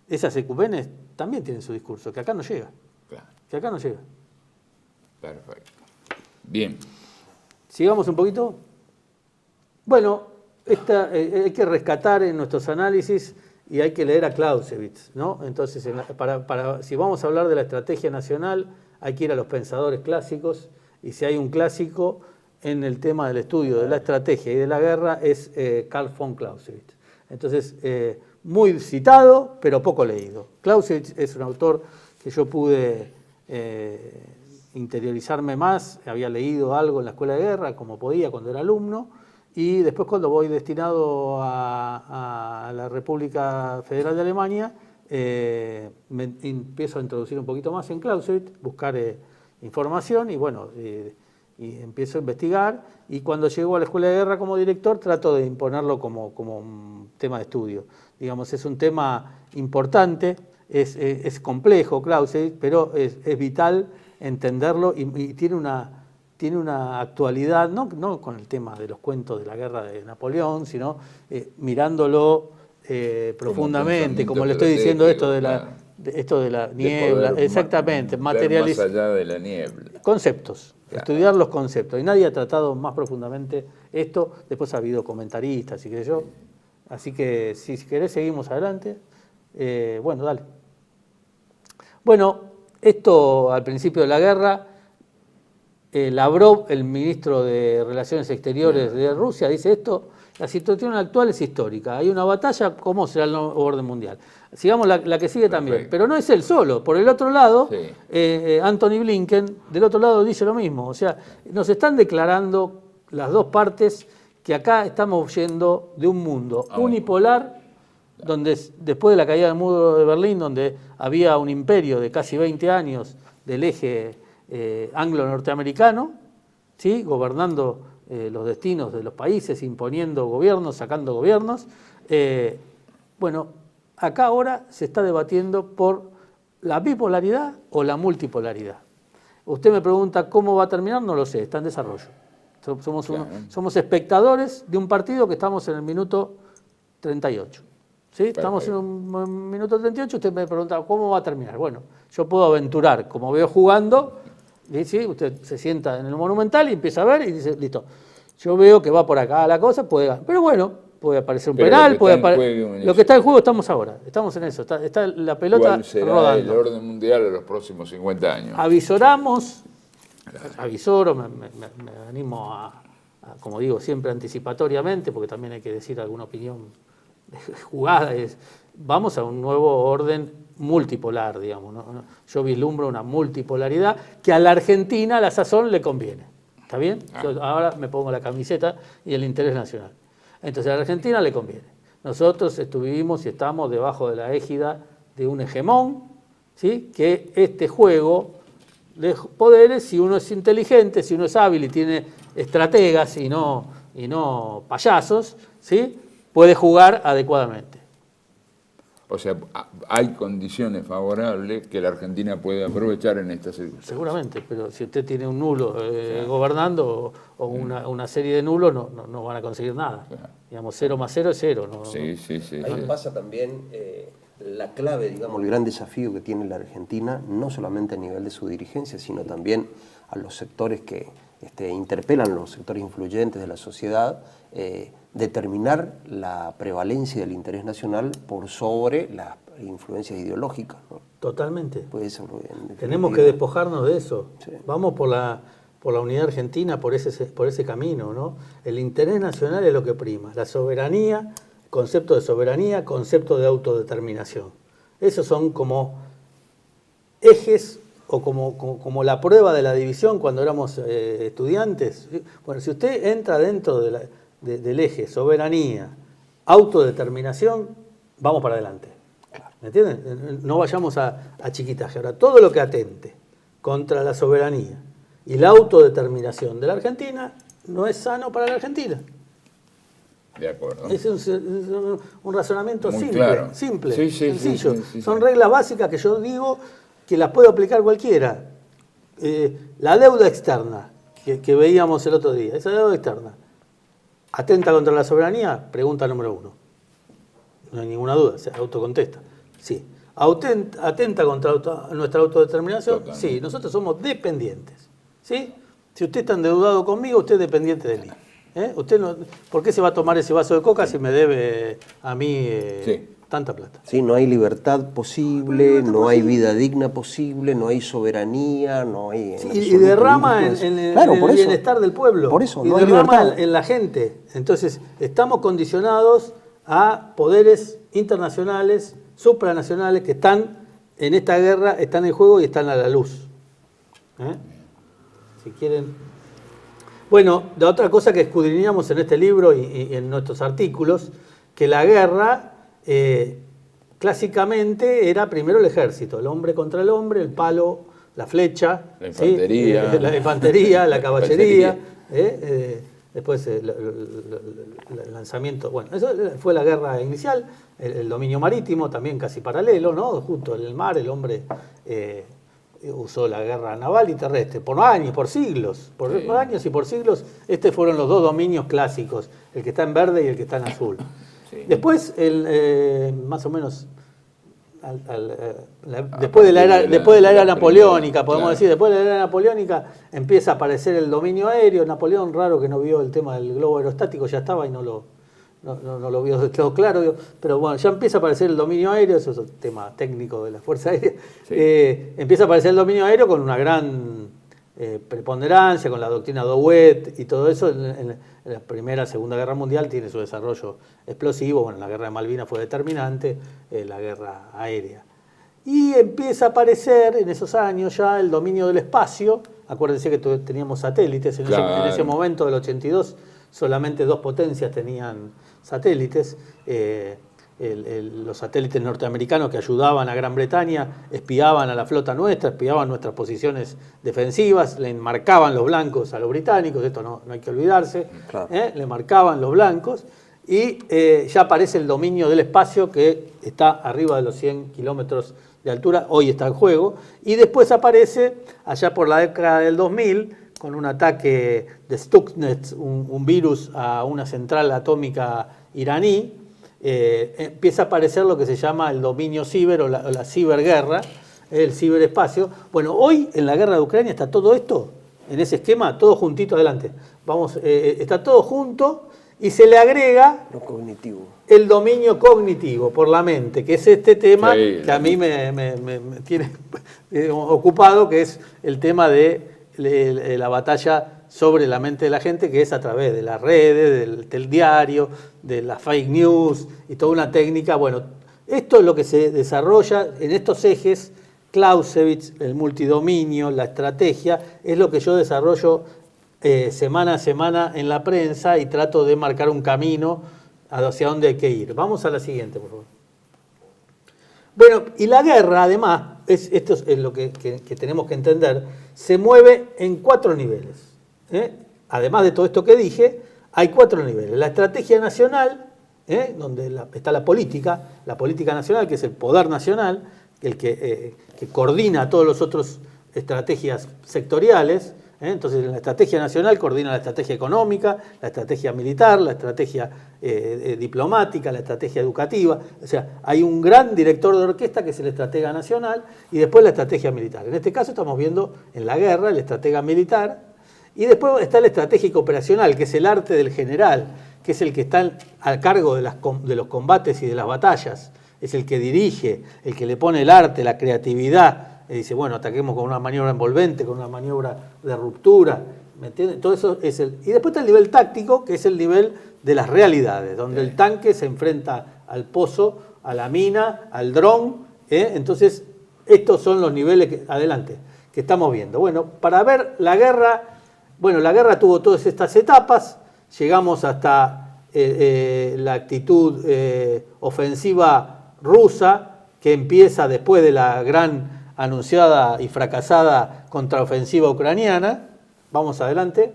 esas ecumenes también tienen su discurso, que acá no llega. Claro. Que acá no llega. Perfecto. Bien. Sigamos un poquito. Bueno, hay que rescatar en nuestros análisis y hay que leer a Clausewitz, ¿no? Entonces, si vamos a hablar de la estrategia nacional, hay que ir a los pensadores clásicos, y si hay un clásico en el tema del estudio de la estrategia y de la guerra es Carl von Clausewitz. Entonces, muy citado, pero poco leído. Clausewitz es un autor que yo pude interiorizarme más, había leído algo en la escuela de guerra, como podía cuando era alumno, y después cuando voy destinado a la República Federal de Alemania, me empiezo a introducir un poquito más en Clausewitz, buscar información y bueno, y empiezo a investigar, y cuando llego a la Escuela de Guerra como director trato de imponerlo como un tema de estudio. Digamos, es un tema importante, es complejo Clausewitz, pero es vital entenderlo y tiene una actualidad, no con el tema de los cuentos de la guerra de Napoleón, sino mirándolo profundamente, como le pensamiento estoy diciendo estratégico, esto de la de niebla, poder exactamente, ver materializar. más allá de la niebla. Conceptos, Claro. estudiar los conceptos. Y nadie ha tratado más profundamente esto. Después ha habido comentaristas, y qué sé yo. Así que si querés seguimos adelante. Bueno, dale. Bueno, esto al principio de la guerra, Lavrov, el ministro de Relaciones Exteriores de Rusia, dice esto: la situación actual es histórica. Hay una batalla, ¿cómo será el nuevo orden mundial? Sigamos la que sigue también. Perfecto. Pero no es él solo. Por el otro lado, Sí. Anthony Blinken, del otro lado, dice lo mismo. O sea, nos están declarando las dos partes que acá estamos yendo de un mundo unipolar, donde después de la caída del muro de Berlín, donde había un imperio de casi 20 años del eje anglo-norteamericano, ¿sí? Gobernando los destinos de los países, imponiendo gobiernos, sacando gobiernos. Bueno, acá ahora se está debatiendo por la bipolaridad o la multipolaridad. Usted me pregunta cómo va a terminar, no lo sé, está en desarrollo. Somos espectadores de un partido que estamos en el minuto 38. ¿Sí? Estamos en un minuto 38, usted me pregunta cómo va a terminar. Bueno, yo puedo aventurar, como veo jugando, ¿sí? Usted se sienta en el Monumental y empieza a ver y dice, listo, yo veo que va por acá la cosa, puede ganar. Pero bueno, puede aparecer un penal, lo que está en juego estamos ahora, estamos en eso, está la pelota ¿Cuál será rodando. el orden mundial de los próximos 50 años? Avisoro, me animo a, como digo, siempre anticipatoriamente, porque también hay que decir alguna opinión jugada, vamos a un nuevo orden multipolar, digamos. ¿No? Yo vislumbro una multipolaridad que a la Argentina a la sazón le conviene. ¿Está bien? Yo ahora me pongo la camiseta y el interés nacional. Entonces a la Argentina le conviene. Nosotros estuvimos y estamos debajo de la égida de un hegemón, ¿sí? Que este juego de poderes, si uno es inteligente, si uno es hábil y tiene estrategas y no payasos, ¿sí? Puede jugar adecuadamente. O sea, hay condiciones favorables que la Argentina puede aprovechar en estas circunstancias. Seguramente, pero si usted tiene un nulo gobernando o una serie de nulos, no van a conseguir nada. Claro. Digamos, 0 más 0 es 0. ¿No? Sí. Ahí pasa también la clave, digamos, el gran desafío que tiene la Argentina, no solamente a nivel de su dirigencia, sino también a los sectores que interpelan, los sectores influyentes de la sociedad, determinar la prevalencia del interés nacional por sobre las influencias ideológicas, ¿no? Totalmente. Puede ser, Tenemos que despojarnos de eso. Sí. Vamos por la unidad argentina, por ese camino, ¿no? El interés nacional es lo que prima. La soberanía, concepto de soberanía, concepto de autodeterminación. Esos son como ejes o como la prueba de la división cuando éramos estudiantes. Bueno, si usted entra dentro del eje soberanía, autodeterminación, vamos para adelante. ¿Me entienden? No vayamos a chiquitaje. Ahora, todo lo que atente contra la soberanía y la autodeterminación de la Argentina no es sano para la Argentina. De acuerdo. Es un razonamiento Muy simple, claro. simple, Sí, sencillo. sí. Son reglas básicas que yo digo que las puede aplicar cualquiera. La deuda externa que veíamos el otro día, esa deuda externa, ¿atenta contra la soberanía? Pregunta número 1. No hay ninguna duda, se autocontesta. Sí. ¿Atenta contra nuestra autodeterminación? Totalmente. Sí, nosotros somos dependientes. ¿Sí? Si usted está endeudado conmigo, usted es dependiente de mí. Usted no, ¿por qué se va a tomar ese vaso de coca si me debe a mí tanta plata? Sí, no hay libertad posible, no hay vida digna posible, no hay soberanía, no hay... Y derrama en el bienestar del pueblo. Por eso, y no hay derrama libertad. en la gente. Entonces, estamos condicionados a poderes internacionales, supranacionales, que están en esta guerra, están en juego y están a la luz. Si quieren... Bueno, la otra cosa que escudriñamos en este libro y en nuestros artículos, que la guerra clásicamente era primero el ejército, el hombre contra el hombre, el palo, la flecha, la infantería, ¿sí? La infantería, la caballería, después el lanzamiento. Bueno, eso fue la guerra inicial, el dominio marítimo también casi paralelo, ¿no? Junto en el mar el hombre usó la guerra naval y terrestre, por años, por siglos, por años y por siglos, fueron los dos dominios clásicos, el que está en verde y el que está en azul. Sí. Después, más o menos, después de la era napoleónica, podemos claro. decir, después de la era napoleónica empieza a aparecer el dominio aéreo. Napoleón, raro que no vio el tema del globo aerostático, ya estaba y no lo vio de todo claro, digo, pero bueno, ya empieza a aparecer el dominio aéreo, eso es un tema técnico de la Fuerza Aérea. Sí. Empieza a aparecer el dominio aéreo con una gran preponderancia, con la doctrina Dowett y todo eso. En la Primera, Segunda Guerra Mundial tiene su desarrollo explosivo. Bueno, la Guerra de Malvinas fue determinante, la guerra aérea. Y empieza a aparecer en esos años ya el dominio del espacio. Acuérdense que teníamos satélites, en ese momento del 82 solamente 2 potencias tenían satélites. Los satélites norteamericanos que ayudaban a Gran Bretaña espiaban a la flota nuestra, espiaban nuestras posiciones defensivas, le marcaban los blancos a los británicos, esto no hay que olvidarse, Claro. Le marcaban los blancos y ya aparece el dominio del espacio que está arriba de los 100 kilómetros de altura, hoy está en juego, y después aparece allá por la década del 2000 con un ataque de Stuxnet, un virus a una central atómica iraní. Empieza a aparecer lo que se llama el dominio ciber o la ciberguerra, el ciberespacio. Bueno, hoy en la guerra de Ucrania está todo esto, en ese esquema, todo juntito adelante. Está todo junto y se le agrega Lo cognitivo. el dominio cognitivo por la mente, que es este tema Sí, que a mí me tiene ocupado, que es el tema de la batalla sobre la mente de la gente, que es a través de las redes, del diario, de las fake news y toda una técnica. Bueno, esto es lo que se desarrolla en estos ejes. Clausewitz, el multidominio, la estrategia, es lo que yo desarrollo semana a semana en la prensa y trato de marcar un camino hacia dónde hay que ir. Vamos a la siguiente, por favor. Bueno, y la guerra, además, esto es lo que tenemos que entender, se mueve en 4 niveles. Además de todo esto que dije, hay 4 niveles. La estrategia nacional, donde está la política nacional, que es el poder nacional, el que coordina todos los otros estrategias sectoriales. Entonces, la estrategia nacional coordina la estrategia económica, la estrategia militar, la estrategia diplomática, la estrategia educativa. O sea, hay un gran director de orquesta que es el estratega nacional y después la estrategia militar. En este caso estamos viendo en la guerra el estratega militar. Y después está el estratégico operacional, que es el arte del general, que es el que está a cargo de los combates y de las batallas. Es el que dirige, el que le pone el arte, la creatividad. Y dice, bueno, ataquemos con una maniobra envolvente, con una maniobra de ruptura. ¿Me entiendes? Todo eso es y después está el nivel táctico, que es el nivel de las realidades, donde el tanque se enfrenta al pozo, a la mina, al dron. Entonces, estos son los niveles que estamos viendo. Bueno, para ver la guerra... Bueno, la guerra tuvo todas estas etapas, llegamos hasta la actitud ofensiva rusa, que empieza después de la gran anunciada y fracasada contraofensiva ucraniana. Vamos adelante.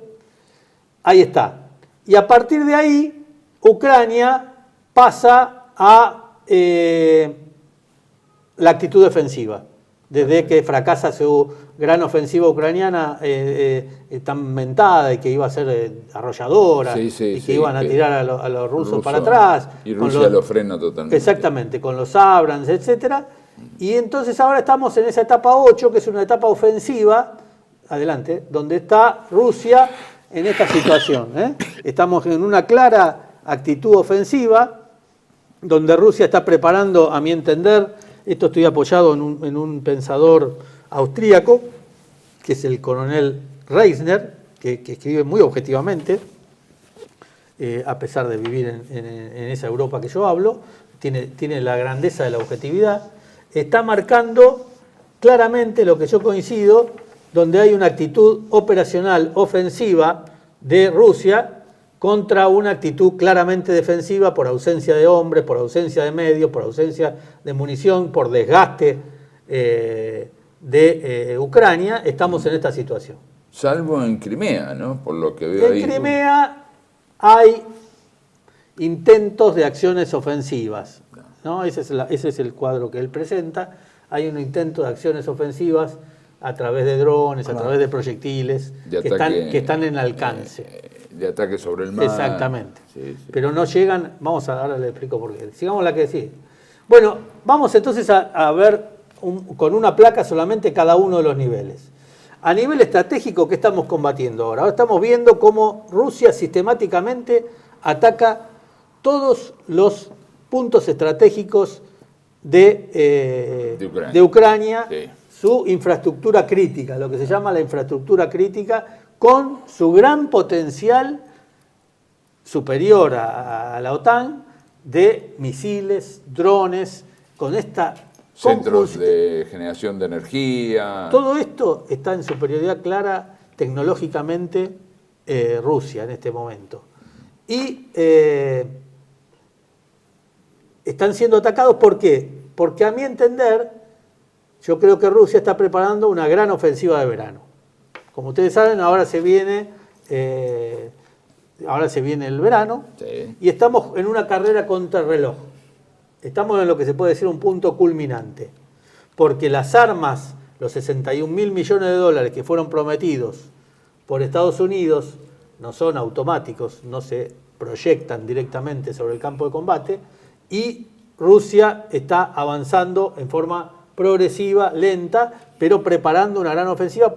Ahí está. Y a partir de ahí, Ucrania pasa a la actitud defensiva. Desde que fracasa su gran ofensiva ucraniana tan mentada y que iba a ser arrolladora y que iban a tirar a los rusos para atrás. Y Rusia lo frena totalmente. Exactamente, con los Abrams, etcétera. Y entonces ahora estamos en esa etapa 8, que es una etapa ofensiva, adelante, donde está Rusia en esta situación. Estamos en una clara actitud ofensiva, donde Rusia está preparando, a mi entender, esto estoy apoyado en un pensador austríaco, que es el coronel Reisner, que escribe muy objetivamente, a pesar de vivir en esa Europa que yo hablo, tiene la grandeza de la objetividad, está marcando claramente lo que yo coincido, donde hay una actitud operacional ofensiva de Rusia contra una actitud claramente defensiva por ausencia de hombres, por ausencia de medios, por ausencia de munición, por desgaste de Ucrania. Estamos en esta situación. Salvo en Crimea, ¿no? Por lo que veo ahí. En Crimea hay intentos de acciones ofensivas, ¿no? Ese es el cuadro que él presenta. Hay un intento de acciones ofensivas a través de drones, a través de proyectiles De que están en alcance. De ataque sobre el mar. Exactamente. Sí. Pero no llegan, ahora le explico por qué. Sigamos la que sigue. Bueno, vamos entonces a ver con una placa solamente cada uno de los niveles. A nivel estratégico, ¿qué estamos combatiendo ahora? Ahora estamos viendo cómo Rusia sistemáticamente ataca todos los puntos estratégicos de Ucrania, Sí. su infraestructura crítica, lo que se llama la infraestructura crítica, con su gran potencial superior a la OTAN de misiles, drones, con esta Centros de generación de energía. Todo esto está en superioridad clara tecnológicamente Rusia en este momento. Y están siendo atacados, ¿por qué? Porque a mi entender, yo creo que Rusia está preparando una gran ofensiva de verano. Como ustedes saben, ahora se viene el verano, Sí. y estamos en una carrera contra el reloj. Estamos en lo que se puede decir un punto culminante, porque las armas, los 61.000 millones de dólares que fueron prometidos por Estados Unidos, no son automáticos, no se proyectan directamente sobre el campo de combate, y Rusia está avanzando en forma progresiva, lenta, pero preparando una gran ofensiva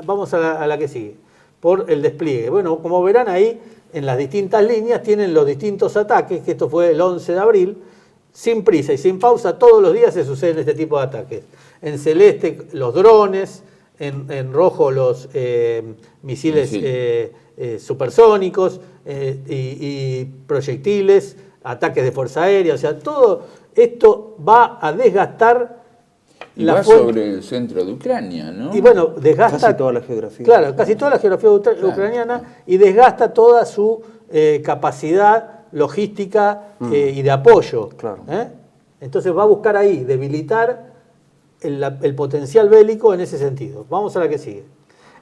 vamos a la que sigue, por el despliegue. Bueno, como verán ahí, en las distintas líneas tienen los distintos ataques, que esto fue el 11 de abril, sin prisa y sin pausa, todos los días se suceden este tipo de ataques. En celeste los drones, en rojo los misiles supersónicos y proyectiles, ataques de fuerza aérea, o sea, todo esto va a desgastar Y va sobre el centro de Ucrania, ¿no? Y bueno, desgasta casi toda la geografía. Claro, casi toda la geografía ucraniana, y desgasta toda su capacidad logística y de apoyo. Claro. Entonces va a buscar ahí debilitar el potencial bélico en ese sentido. Vamos a la que sigue.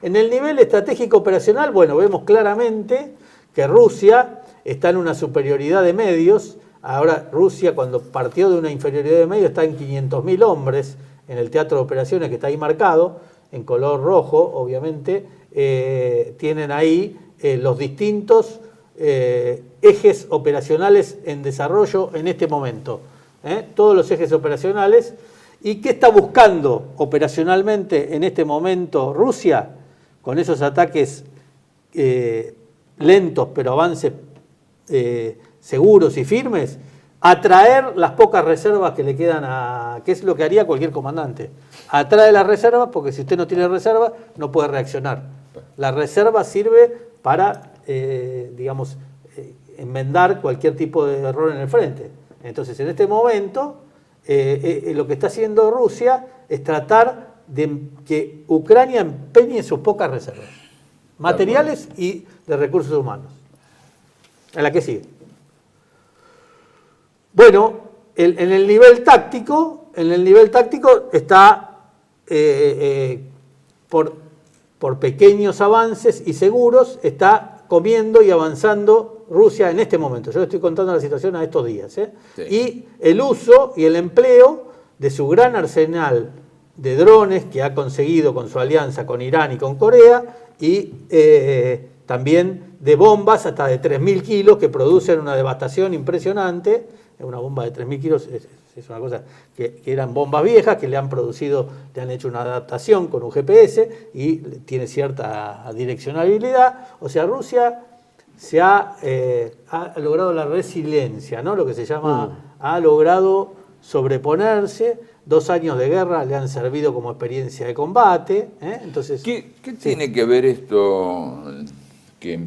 En el nivel estratégico operacional, bueno, vemos claramente que Rusia está en una superioridad de medios. Ahora Rusia, cuando partió de una inferioridad de medios, está en 500.000 hombres en el teatro de operaciones que está ahí marcado, en color rojo, obviamente. Tienen ahí los distintos ejes operacionales en desarrollo en este momento. Todos los ejes operacionales. ¿Y qué está buscando operacionalmente en este momento Rusia? Con esos ataques lentos, pero avances seguros y firmes, atraer las pocas reservas que le quedan que es lo que haría cualquier comandante. Atrae las reservas, porque si usted no tiene reserva, no puede reaccionar. La reserva sirve para, enmendar cualquier tipo de error en el frente. Entonces, en este momento, lo que está haciendo Rusia es tratar de que Ucrania empeñe sus pocas reservas, materiales y de recursos humanos. A la que sigue. Bueno, en el nivel táctico está por pequeños avances y seguros, está comiendo y avanzando Rusia en este momento. Yo le estoy contando la situación a estos días. Sí. Y el uso y el empleo de su gran arsenal de drones que ha conseguido con su alianza con Irán y con Corea, y también de bombas hasta de 3.000 kilos que producen una devastación impresionante. Una bomba de 3.000 kilos es una cosa que eran bombas viejas que le han hecho una adaptación con un GPS y tiene cierta direccionabilidad. O sea, Rusia ha logrado la resiliencia, ¿no? Lo que se llama, ha logrado sobreponerse. 2 años de guerra le han servido como experiencia de combate. Entonces, ¿Qué tiene que ver esto que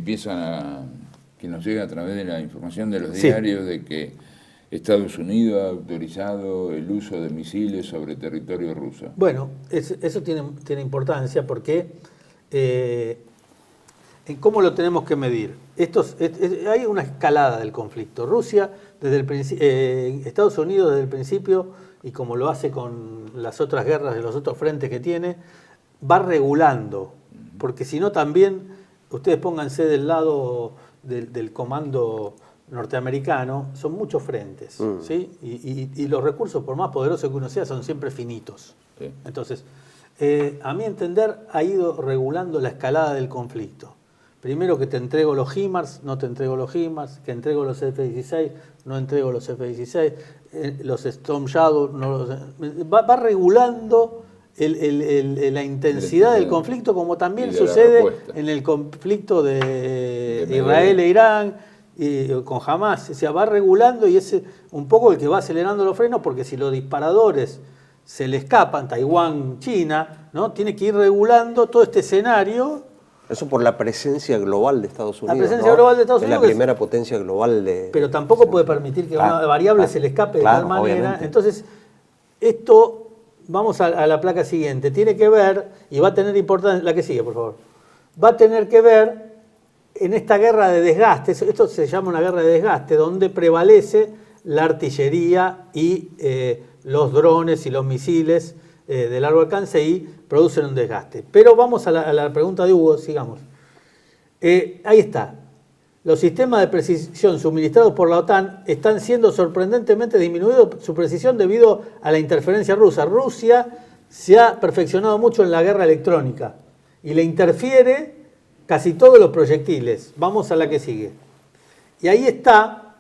que nos llega a través de la información de los diarios de que Estados Unidos ha autorizado el uso de misiles sobre territorio ruso? Bueno, eso tiene importancia porque en cómo lo tenemos que medir. Hay una escalada del conflicto. Rusia, Estados Unidos desde el principio, y como lo hace con las otras guerras de los otros frentes que tiene, va regulando. Porque si no también, ustedes pónganse del lado del comando norteamericano, son muchos frentes, ¿sí? Y los recursos, por más poderosos que uno sea, son siempre finitos. Sí. Entonces, a mi entender, ha ido regulando la escalada del conflicto. Primero que te entrego los HIMARS, no te entrego los HIMARS, que entrego los F-16, no entrego los F-16, los Storm Shadow, no los, va regulando la intensidad del conflicto, como también sucede en el conflicto de Israel e Irán, con Hamas. O sea, va regulando y es un poco el que va acelerando los frenos, porque si los disparadores se le escapan, Taiwán, China, ¿no? Tiene que ir regulando todo este escenario. Eso por la presencia global de Estados Unidos. La presencia global de Estados Unidos. Es la primera potencia global de... Pero tampoco puede permitir que una variable se le escape de tal manera. Obviamente. Entonces, esto, vamos a la placa siguiente, tiene que ver, y va a tener importancia, la que sigue, por favor, va a tener que ver en esta guerra de desgaste, esto se llama una guerra de desgaste, donde prevalece la artillería y los drones y los misiles de largo alcance y producen un desgaste. Pero vamos a la pregunta de Hugo, sigamos. Ahí está. Los sistemas de precisión suministrados por la OTAN están siendo sorprendentemente disminuidos su precisión debido a la interferencia rusa. Rusia se ha perfeccionado mucho en la guerra electrónica y le interfiere casi todos los proyectiles. Vamos a la que sigue. Y ahí está,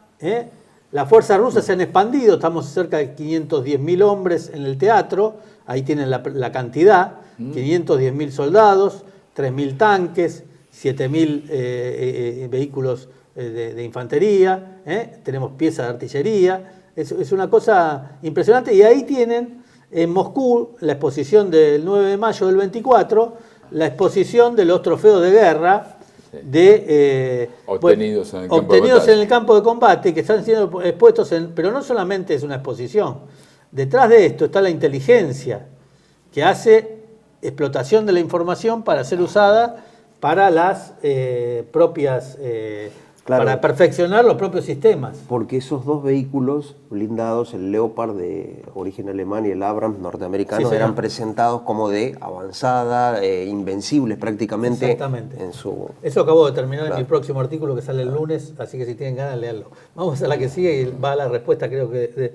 las fuerzas rusas se han expandido, estamos cerca de 510.000 hombres en el teatro, ahí tienen la cantidad, 510.000 soldados, 3.000 tanques, 7.000 vehículos de infantería, tenemos piezas de artillería, es una cosa impresionante. Y ahí tienen en Moscú la exposición del 9 de mayo del 24, la exposición de los trofeos de guerra obtenidos en el campo de combate, que están siendo expuestos pero no solamente es una exposición, detrás de esto está la inteligencia que hace explotación de la información para ser usada para las propias, para perfeccionar los propios sistemas. Porque esos dos vehículos blindados, el Leopard de origen alemán y el Abrams norteamericano, eran presentados como de avanzada, invencibles prácticamente. Exactamente. En su... Eso acabo de terminar en mi próximo artículo que sale el lunes, así que si tienen ganas, leanlo. Vamos a la que sigue y va la respuesta, creo que...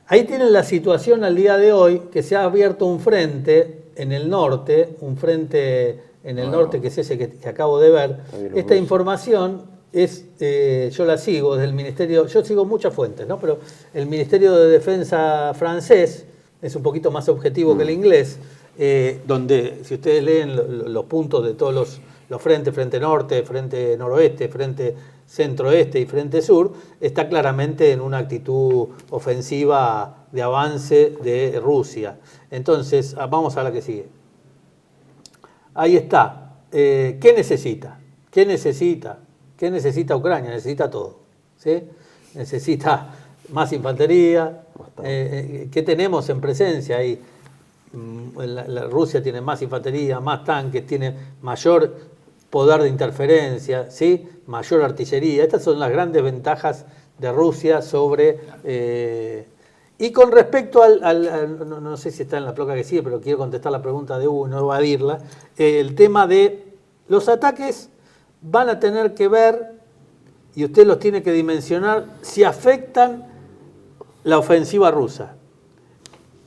Ahí tienen la situación al día de hoy, que se ha abierto un frente en el norte, que es ese que acabo de ver. Esta información es, yo la sigo desde el Ministerio, yo sigo muchas fuentes, ¿no? Pero el Ministerio de Defensa francés es un poquito más objetivo que el inglés, donde si ustedes leen los puntos de todos los frentes, frente norte, frente noroeste, frente centro-este y frente sur, está claramente en una actitud ofensiva de avance de Rusia. Entonces, vamos a la que sigue. Ahí está. ¿Qué necesita? ¿Qué necesita? ¿Qué necesita Ucrania? Necesita todo, ¿sí? Necesita más infantería. ¿Qué tenemos en presencia ahí? La Rusia tiene más infantería, más tanques, tiene mayor poder de interferencia, ¿sí? Mayor artillería. Estas son las grandes ventajas de Rusia sobre... y con respecto no sé si está en la placa que sigue, pero quiero contestar la pregunta de Hugo, no evadirla, el tema de los ataques van a tener que ver, y usted los tiene que dimensionar, si afectan la ofensiva rusa.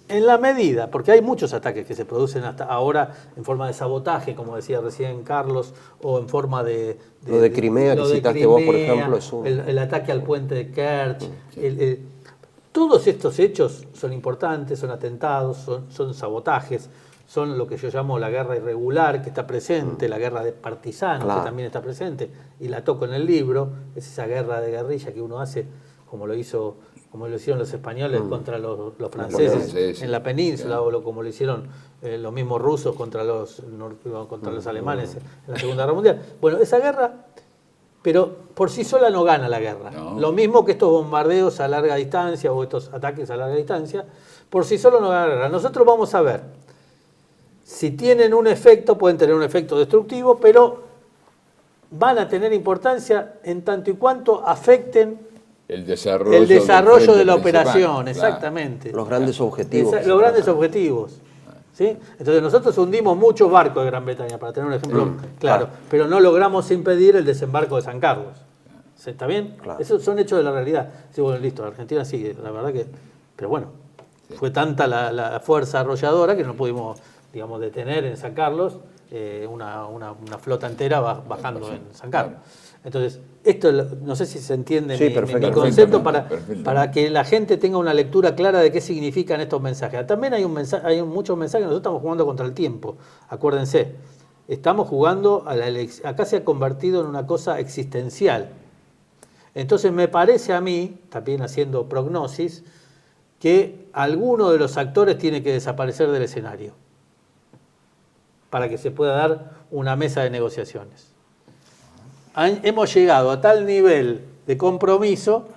En la medida, porque hay muchos ataques que se producen hasta ahora en forma de sabotaje, como decía recién Carlos, o en forma de lo de Crimea, que citaste vos, por ejemplo, es el ataque al puente de Kerch. Todos estos hechos son importantes, son atentados, son sabotajes, son lo que yo llamo la guerra irregular, que está presente, la guerra de partisanos, que también está presente, y la toco en el libro, es esa guerra de guerrilla que uno hace, como lo hicieron los españoles contra los franceses en la península, o como lo hicieron los mismos rusos contra los alemanes en la Segunda Guerra Mundial. Bueno, esa guerra, pero por sí sola no gana la guerra. No. Lo mismo que estos bombardeos a larga distancia o estos ataques a larga distancia, por sí solo no gana la guerra. Nosotros vamos a ver si tienen un efecto, pueden tener un efecto destructivo, pero van a tener importancia en tanto y cuanto afecten el desarrollo de la operación, exactamente. Los grandes objetivos. Los grandes objetivos. ¿Sí? Entonces nosotros hundimos muchos barcos de Gran Bretaña, para tener un ejemplo claro, pero no logramos impedir el desembarco de San Carlos. ¿Está bien? Claro. Esos son hechos de la realidad. Sí, bueno, listo, Argentina sí, la verdad que... Pero bueno, fue tanta la fuerza arrolladora que no pudimos digamos, detener en San Carlos una flota entera bajando en San Carlos. Entonces, esto no sé si se entiende Sí, mi concepto para que la gente tenga una lectura clara de qué significan estos mensajes. También hay muchos mensajes, nosotros estamos jugando contra el tiempo, acuérdense. Estamos jugando a la elección, acá se ha convertido en una cosa existencial. Entonces me parece a mí, también haciendo prognosis, que alguno de los actores tiene que desaparecer del escenario para que se pueda dar una mesa de negociaciones. Hemos llegado a tal nivel de compromiso,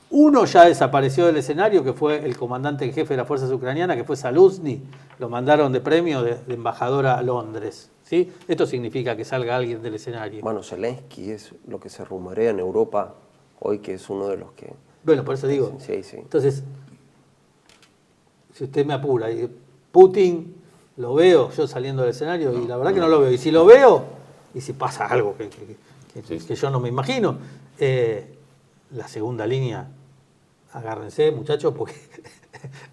uno ya desapareció del escenario, que fue el comandante en jefe de las fuerzas ucranianas, que fue Zaluzny, lo mandaron de premio de embajador a Londres. ¿Sí? Esto significa que salga alguien del escenario. Bueno, Zelensky es lo que se rumorea en Europa hoy, que es uno de los que... Bueno, por eso digo. Sí, sí. Entonces, si usted me apura, Putin lo veo yo saliendo del escenario y la verdad que no lo veo. Y si lo veo, y si pasa algo que yo no me imagino, la segunda línea, agárrense muchachos, porque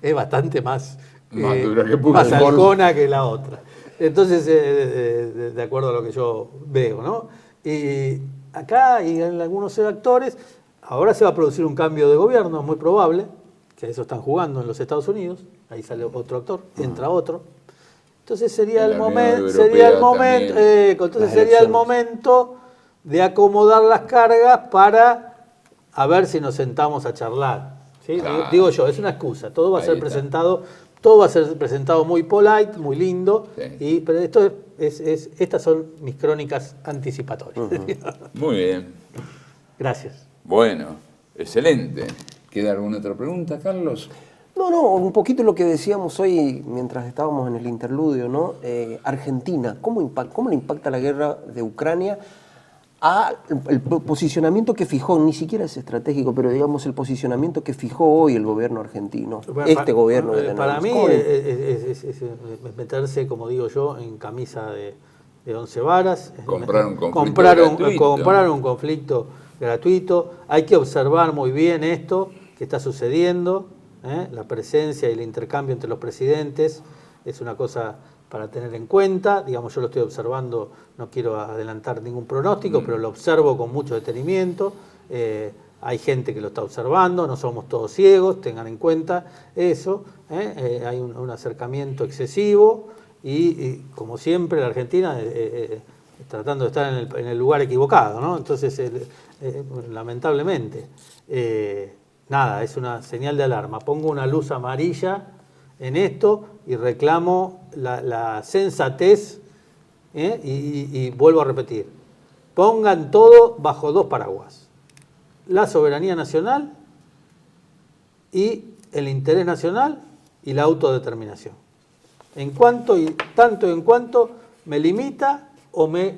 es bastante más dura que Putin. más halcona que la otra. Entonces, de acuerdo a lo que yo veo, ¿no? Y acá y en algunos actores, ahora se va a producir un cambio de gobierno, es muy probable, que eso están jugando en los Estados Unidos, ahí sale otro actor, entra otro. Entonces sería el momento de acomodar las cargas para a ver si nos sentamos a charlar. ¿Sí? Claro. Digo yo, es una excusa, todo va a Ahí ser está. presentado. Todo va a ser presentado muy polite, muy lindo, Sí. pero esto estas son mis crónicas anticipatorias. Muy bien. Gracias. Bueno, excelente. ¿Queda alguna otra pregunta, Carlos? No, un poquito lo que decíamos hoy mientras estábamos en el interludio, ¿no? Argentina, ¿cómo le impacta la guerra de Ucrania el posicionamiento que fijó, ni siquiera es estratégico, pero digamos el posicionamiento que fijó hoy el gobierno argentino, gobierno de Para mí ¿cómo es meterse, como digo yo, en camisa de 11 varas. Comprar un conflicto gratuito. Comprar un conflicto gratuito. Hay que observar muy bien esto que está sucediendo, la presencia y el intercambio entre los presidentes es una cosa para tener en cuenta. Digamos, yo lo estoy observando, no quiero adelantar ningún pronóstico, pero lo observo con mucho detenimiento. Hay gente que lo está observando, no somos todos ciegos, tengan en cuenta eso. Hay un acercamiento excesivo y como siempre la Argentina tratando de estar en el lugar equivocado, ¿no? Entonces, lamentablemente, nada, es una señal de alarma. Pongo una luz amarilla en esto y reclamo la sensatez, y vuelvo a repetir, pongan todo bajo dos paraguas: la soberanía nacional y el interés nacional y la autodeterminación. Tanto en cuanto me limita o me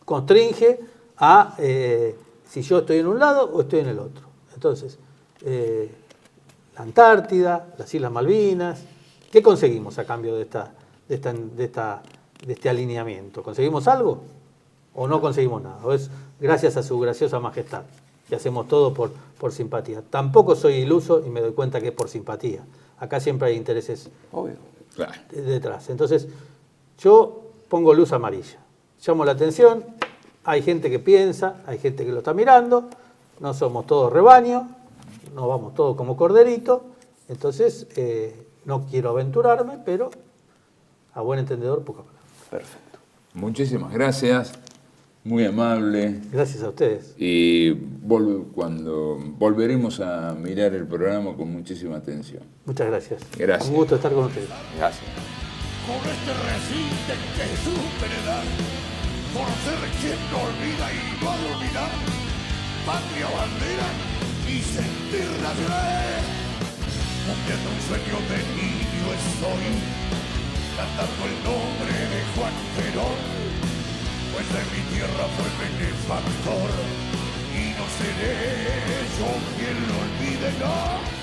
constringe a si yo estoy en un lado o estoy en el otro. Entonces, la Antártida, las Islas Malvinas, ¿qué conseguimos a cambio de este alineamiento? ¿Conseguimos algo o no conseguimos nada? ¿O es gracias a su graciosa majestad que hacemos todo por simpatía? Tampoco soy iluso y me doy cuenta que es por simpatía. Acá siempre hay intereses Claro. detrás. Entonces, yo pongo luz amarilla, llamo la atención, hay gente que piensa, hay gente que lo está mirando, no somos todos rebaño, no vamos todos como corderito, entonces no quiero aventurarme, pero a buen entendedor, poca palabra. Perfecto. Muchísimas gracias, muy amable. Gracias a ustedes. Y cuando volveremos a mirar el programa con muchísima atención. Muchas gracias. Gracias. Un gusto estar con ustedes. Gracias. Con este resiste que Jesús heredar, por ser quien no olvida y no ha de olvidar, patria, bandera y sentir nacional. Cumpliendo un sueño de niño estoy, cantando el nombre de Juan Perón, pues de mi tierra fue benefactor, y no seré yo quien lo olvide, no.